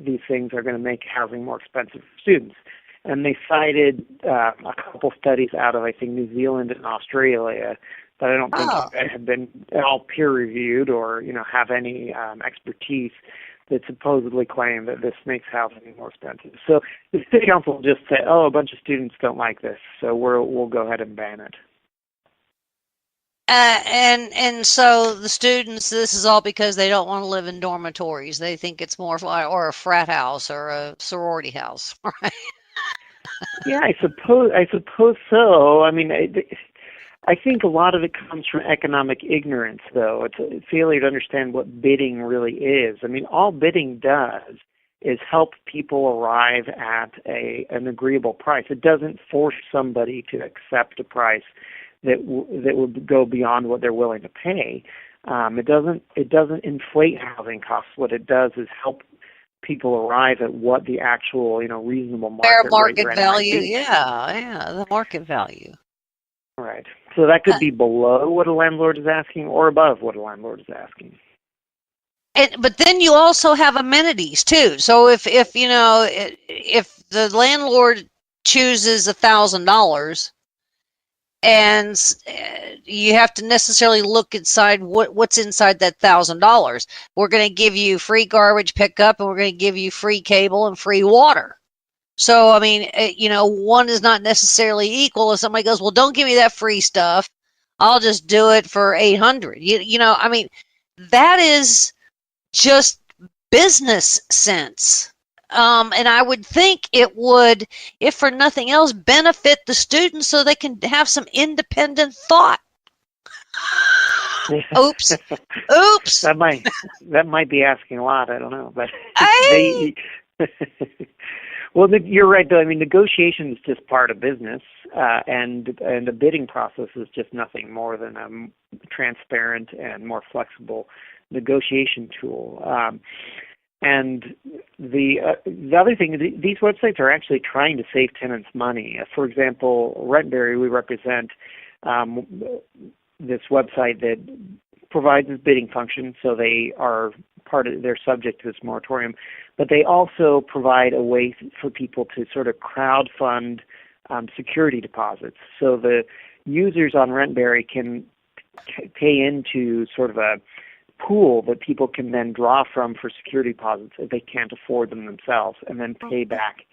[SPEAKER 15] these things are going to make housing more expensive for students. And they cited a couple studies out of, I think, New Zealand and Australia that I don't think have been all peer-reviewed or, have any expertise that supposedly claim that this makes housing more expensive. So the city council just said, a bunch of students don't like this, so we'll go ahead and ban it.
[SPEAKER 4] And so the students, this is all because they don't want to live in dormitories. They think it's more, or a frat house or a sorority house, right?
[SPEAKER 15] Yeah, I suppose so. I mean, I think a lot of it comes from economic ignorance, though. It's a failure to understand what bidding really is. I mean, all bidding does is help people arrive at an agreeable price. It doesn't force somebody to accept a price that would go beyond what they're willing to pay. It doesn't inflate housing costs. What it does is help people arrive at what the actual, reasonable market
[SPEAKER 4] value. Yeah, the market value.
[SPEAKER 15] Right. So that could be below what a landlord is asking or above what a landlord is asking.
[SPEAKER 4] But then you also have amenities too. So if the landlord chooses $1,000, and you have to necessarily look inside what's inside that $1,000. We're going to give you free garbage pickup, and we're going to give you free cable and free water. So, I mean, one is not necessarily equal. If somebody goes, well, don't give me that free stuff, I'll just do it for $800. I mean, that is just business sense. And I would think it would, if for nothing else, benefit the students so they can have some independent thought. Oops.
[SPEAKER 15] That might be asking a lot. I don't know, but well, you're right, though. I mean, negotiation is just part of business, and the bidding process is just nothing more than a transparent and more flexible negotiation tool. And the other thing, these websites are actually trying to save tenants money. For example, Rentberry, we represent this website that provides this bidding function, so they're subject to this moratorium. But they also provide a way for people to sort of crowdfund security deposits. So the users on Rentberry can pay into sort of a pool that people can then draw from for security deposits if they can't afford them themselves, and then pay back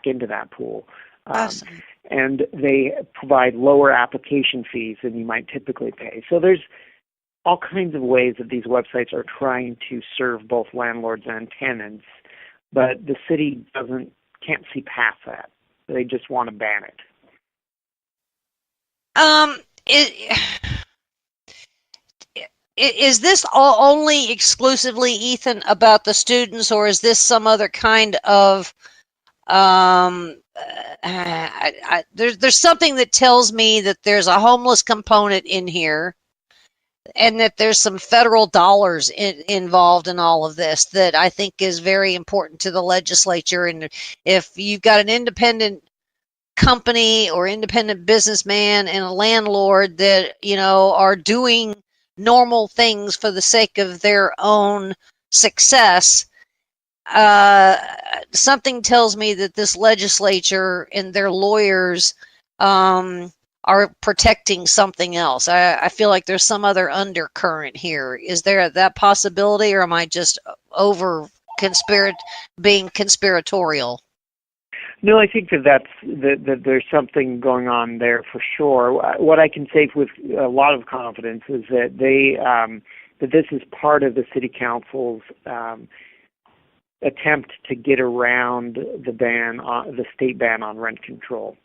[SPEAKER 15] into that pool.
[SPEAKER 4] Awesome.
[SPEAKER 15] And they provide lower application fees than you might typically pay. So there's all kinds of ways that these websites are trying to serve both landlords and tenants, but the city can't see past that. They just want to ban it.
[SPEAKER 4] Is this only exclusively, Ethan, about the students, or is this some other kind of there's something that tells me that there's a homeless component in here, and that there's some federal dollars involved in all of this that I think is very important to the legislature. And if you've got an independent company or independent businessman and a landlord that are doing normal things for the sake of their own success, something tells me that this legislature and their lawyers are protecting something else. I feel like there's some other undercurrent here. Is there that possibility, or am I just being conspiratorial?
[SPEAKER 15] No, I think that there's something going on there for sure. What I can say with a lot of confidence is that that this is part of the city council's attempt to get around the state ban on rent control.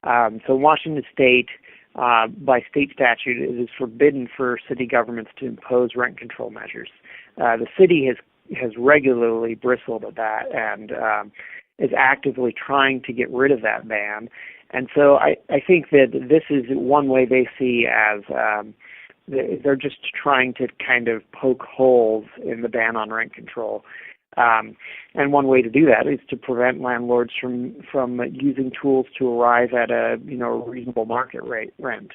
[SPEAKER 15] So Washington State, by state statute, it is forbidden for city governments to impose rent control measures. The city has regularly bristled at that and is actively trying to get rid of that ban. And so I think that this is one way they see as they're just trying to kind of poke holes in the ban on rent control. And one way to do that is to prevent landlords from using tools to arrive at a reasonable market rate rent.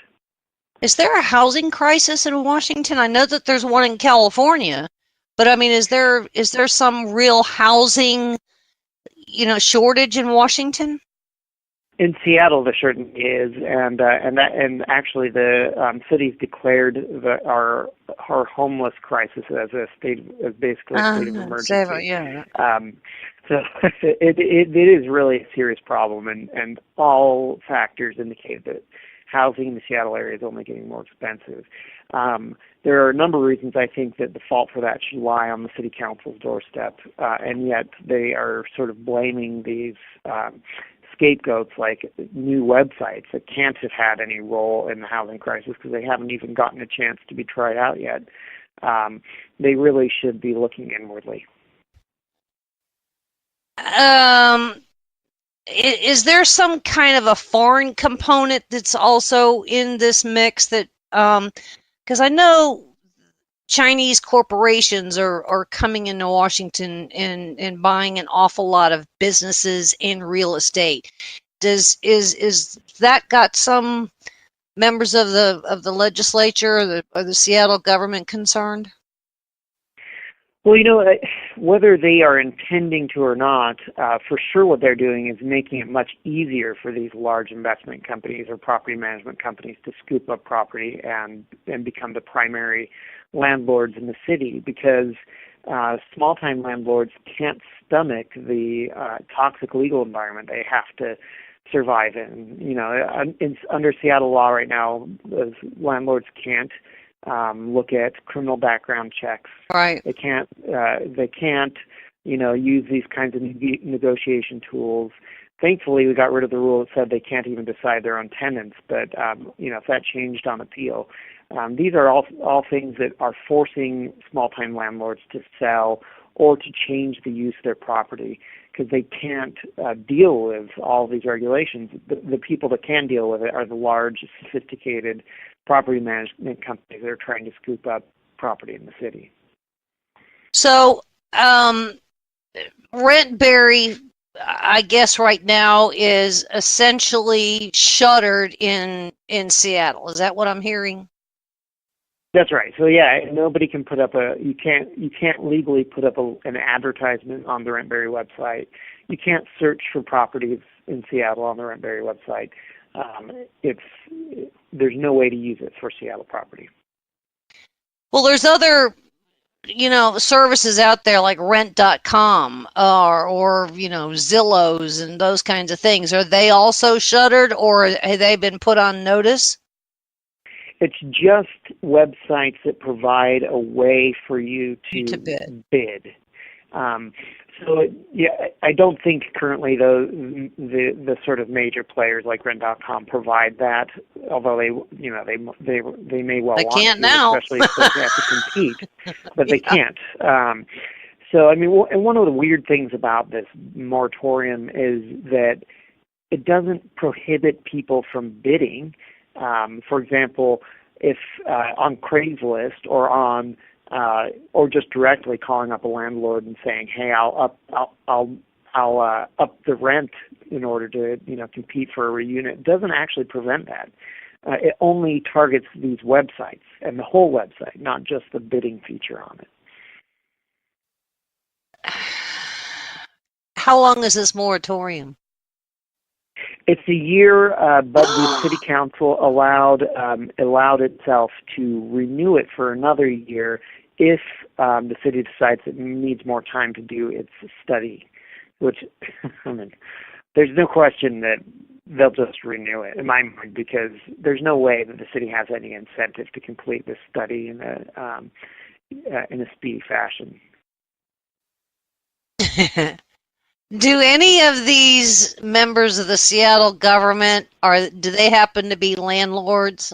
[SPEAKER 4] Is there a housing crisis in Washington? I know that there's one in California, but I mean, is there some real housing, shortage in Washington?
[SPEAKER 15] In Seattle, there certainly is, and actually the city's declared our homeless crisis as basically a state of emergency.
[SPEAKER 4] Yeah.
[SPEAKER 15] So it is really a serious problem, and all factors indicate that housing in the Seattle area is only getting more expensive. There are a number of reasons I think that the fault for that should lie on the city council's doorstep, and yet they are sort of blaming these scapegoats like new websites that can't have had any role in the housing crisis because they haven't even gotten a chance to be tried out yet. They really should be looking inwardly.
[SPEAKER 4] Is there some kind of a foreign component that's also in this mix that, because I know Chinese corporations are coming into Washington and buying an awful lot of businesses in real estate. Is that got some members of the legislature or the Seattle government concerned?
[SPEAKER 15] Well, whether they are intending to or not, for sure what they're doing is making it much easier for these large investment companies or property management companies to scoop up property and become the primary landlords in the city, because small-time landlords can't stomach the toxic legal environment they have to survive in. Under Seattle law right now, landlords can't look at criminal background checks.
[SPEAKER 4] Right.
[SPEAKER 15] They can't use these kinds of negotiation tools. Thankfully, we got rid of the rule that said they can't even decide their own tenants, but if that changed on appeal. These are all things that are forcing small-time landlords to sell or to change the use of their property because they can't deal with all these regulations. The people that can deal with it are the large, sophisticated property management companies that are trying to scoop up property in the city.
[SPEAKER 4] So, Rentberry, I guess right now is essentially shuttered in Seattle. Is that what I'm hearing?
[SPEAKER 15] That's right. So yeah, nobody can put up you can't legally put up an advertisement on the Rentberry website. You can't search for properties in Seattle on the Rentberry website. There's no way to use it for Seattle property.
[SPEAKER 4] Well, there's other services out there like rent.com or Zillows and those kinds of things. Are they also shuttered or have they been put on notice?
[SPEAKER 15] It's just websites that provide a way for you to bid. I don't think currently the sort of major players like Rent.com provide that. Although they may well
[SPEAKER 4] they
[SPEAKER 15] want
[SPEAKER 4] can't
[SPEAKER 15] to,
[SPEAKER 4] now,
[SPEAKER 15] especially if they have to compete, but they can't. And one of the weird things about this moratorium is that it doesn't prohibit people from bidding. For example, if on Craigslist or just directly calling up a landlord and saying, "Hey, I'll up the rent in order to compete for a unit," doesn't actually prevent that. It only targets these websites and the whole website, not just the bidding feature on it.
[SPEAKER 4] How long is this moratorium?
[SPEAKER 15] It's a year, but the city council allowed itself to renew it for another year if the city decides it needs more time to do its study. Which, there's no question that they'll just renew it in my mind, because there's no way that the city has any incentive to complete this study in a speedy fashion.
[SPEAKER 4] Do any of these members of the Seattle government, do they happen to be landlords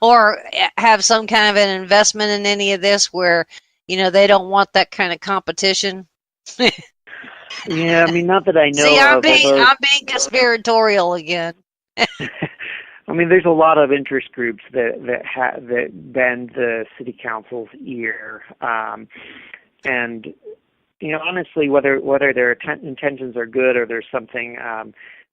[SPEAKER 4] or have some kind of an investment in any of this where, they don't want that kind of competition?
[SPEAKER 15] Yeah, I mean, not that I know
[SPEAKER 4] See, I'm
[SPEAKER 15] of.
[SPEAKER 4] being conspiratorial again.
[SPEAKER 15] I mean, there's a lot of interest groups that bend the city council's ear, and honestly, whether their intentions are good or there's something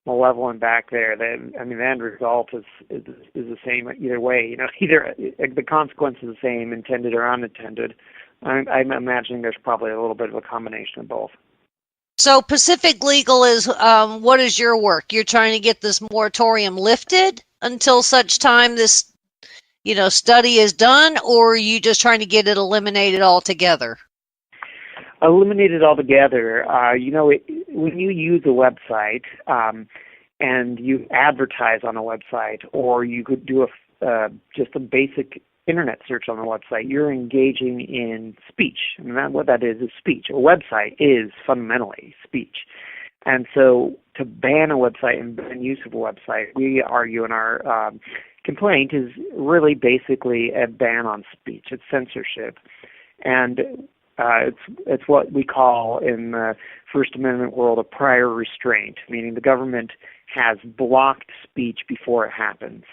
[SPEAKER 15] malevolent back there, the end result is the same either way. Either the consequence is the same, intended or unintended. I'm imagining there's probably a little bit of a combination of both.
[SPEAKER 4] So Pacific Legal is, what is your work? You're trying to get this moratorium lifted until such time this, study is done, or are you just trying to get it eliminated altogether?
[SPEAKER 15] Eliminated altogether. When you use a website and you advertise on a website, or you could do just a basic internet search on the website, you're engaging in speech. What that is speech. A website is fundamentally speech. And so to ban a website and ban use of a website, we argue in our complaint is really basically a ban on speech. It's censorship. And it's what we call in the First Amendment world a prior restraint, meaning the government has blocked speech before it happens.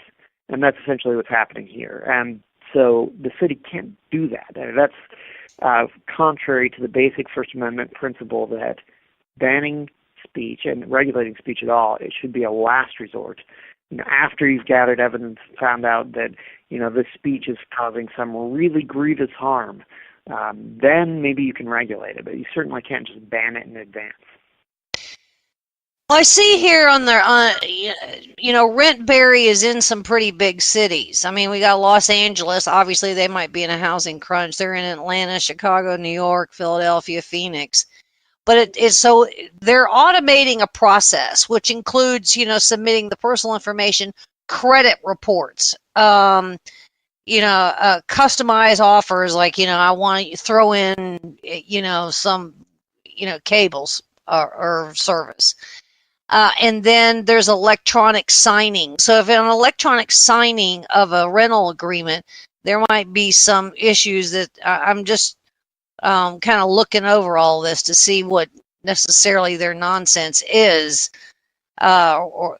[SPEAKER 15] And that's essentially what's happening here. And so the city can't do that. That's contrary to the basic First Amendment principle that banning speech and regulating speech at all, it should be a last resort. After you've gathered evidence, found out that this speech is causing some really grievous harm, then maybe you can regulate it, but you certainly can't just ban it in advance.
[SPEAKER 4] Well, I see here on their, Rentberry is in some pretty big cities. I mean, we got Los Angeles. Obviously, they might be in a housing crunch. They're in Atlanta, Chicago, New York, Philadelphia, Phoenix. But so they're automating a process, which includes, submitting the personal information, credit reports, customized offers like, I want you to throw in, some, cables or service. And then there's electronic signing. So if an electronic signing of a rental agreement, there might be some issues that I'm just kind of looking over all this to see what necessarily their nonsense is. Or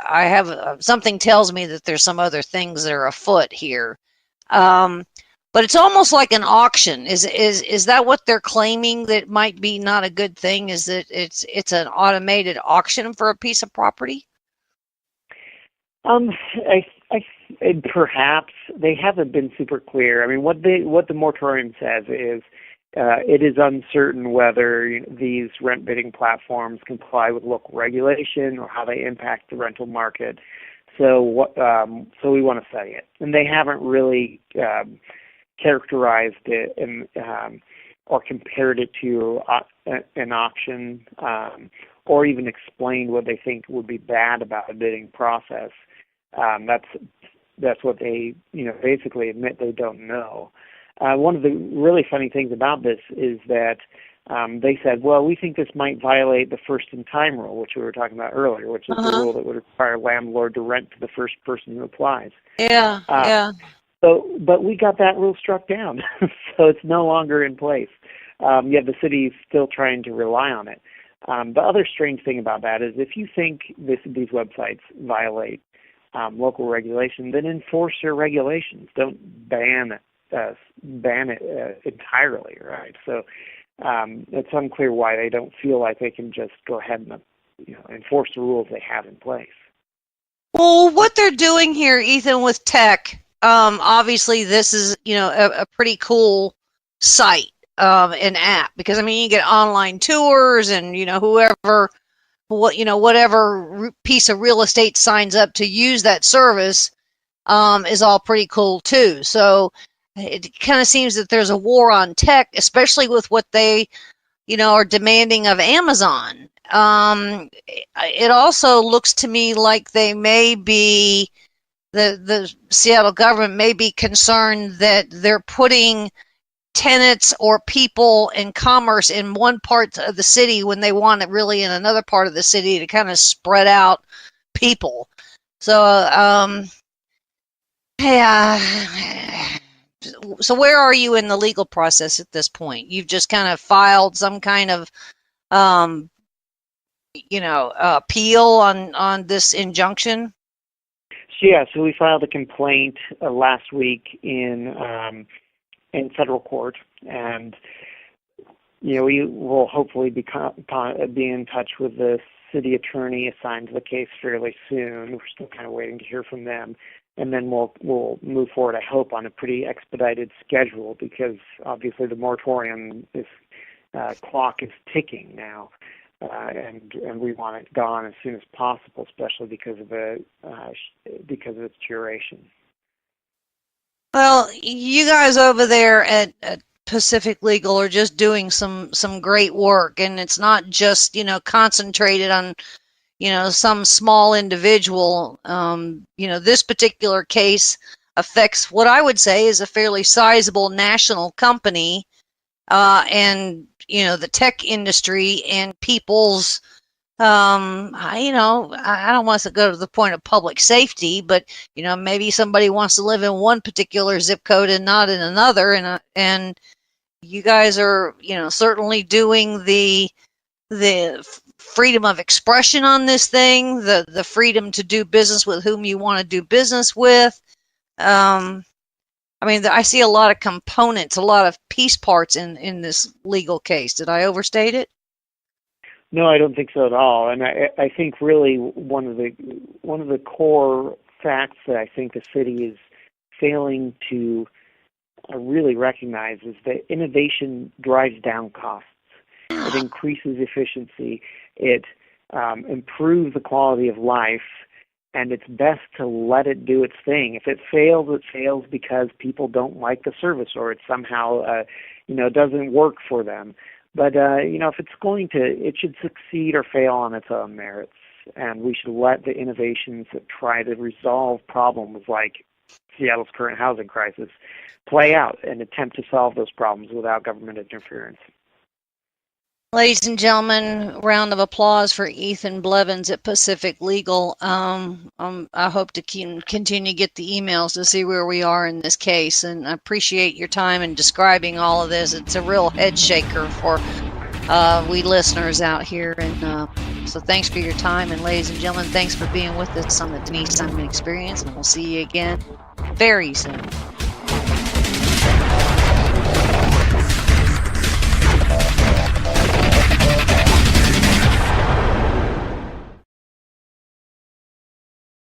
[SPEAKER 4] I have something tells me that there's some other things that are afoot here. But it's almost like an auction. Is that what they're claiming that might be not a good thing? Is that it's an automated auction for a piece of property?
[SPEAKER 15] Perhaps they haven't been super clear. I mean, what the moratorium says is it is uncertain whether these rent bidding platforms comply with local regulation or how they impact the rental market. So we want to study it, and they haven't really characterized it or compared it to an auction, or even explained what they think would be bad about a bidding process. That's what they basically admit they don't know. One of the really funny things about this is that they said, well, we think this might violate the first-in-time rule, which we were talking about earlier, which is the rule that would require a landlord to rent to the first person who applies.
[SPEAKER 4] Yeah, yeah.
[SPEAKER 15] But we got that rule struck down, so it's no longer in place. Yet the city is still trying to rely on it. The other strange thing about that is if you think these websites violate local regulation, then enforce your regulations. Don't ban it entirely, right? So it's unclear why they don't feel like they can just go ahead and enforce the rules they have in place.
[SPEAKER 4] Well, what they're doing here, Ethan, with tech, obviously this is a pretty cool site, an app, because you get online tours and whatever piece of real estate signs up to use that service is all pretty cool too. So it kind of seems that there's a war on tech, especially with what they are demanding of Amazon. It also looks to me like they may be the Seattle government may be concerned that they're putting tenants or people and commerce in one part of the city when they want it really in another part of the city to kind of spread out people. So, so where are you in the legal process at this point? You've just kind of filed some kind of, appeal on this injunction?
[SPEAKER 15] Yeah, so we filed a complaint last week in federal court, and we will hopefully be in touch with the city attorney assigned to the case fairly soon. We're still kind of waiting to hear from them, and then we'll move forward, I hope, on a pretty expedited schedule, because obviously the moratorium clock is ticking now. And we want it gone as soon as possible, especially because of its duration.
[SPEAKER 4] Well, you guys over there at Pacific Legal are just doing some great work, and it's not just concentrated on some small individual. This particular case affects what I would say is a fairly sizable national company, and the tech industry and people's, I don't want to go to the point of public safety, but maybe somebody wants to live in one particular zip code and not in another, and you guys are certainly doing the freedom of expression on this thing, the freedom to do business with whom you want to do business with. I see a lot of components, a lot of piece parts in this legal case. Did I overstate it?
[SPEAKER 15] No, I don't think so at all. And I think really one of the core facts that I think the city is failing to really recognize is that innovation drives down costs. It increases efficiency. It improves the quality of life. And it's best to let it do its thing. If it fails because people don't like the service, or it somehow, doesn't work for them. But, if it's going to, it should succeed or fail on its own merits. And we should let the innovations that try to resolve problems like Seattle's current housing crisis play out and attempt to solve those problems without government interference.
[SPEAKER 4] Ladies and gentlemen, round of applause for Ethan Blevins at Pacific Legal. I hope to continue to get the emails to see where we are in this case, and I appreciate your time in describing all of this. It's a real head shaker for we listeners out here, and so thanks for your time, and ladies and gentlemen, thanks for being with us on the Denise Simon Experience, and we'll see you again very soon.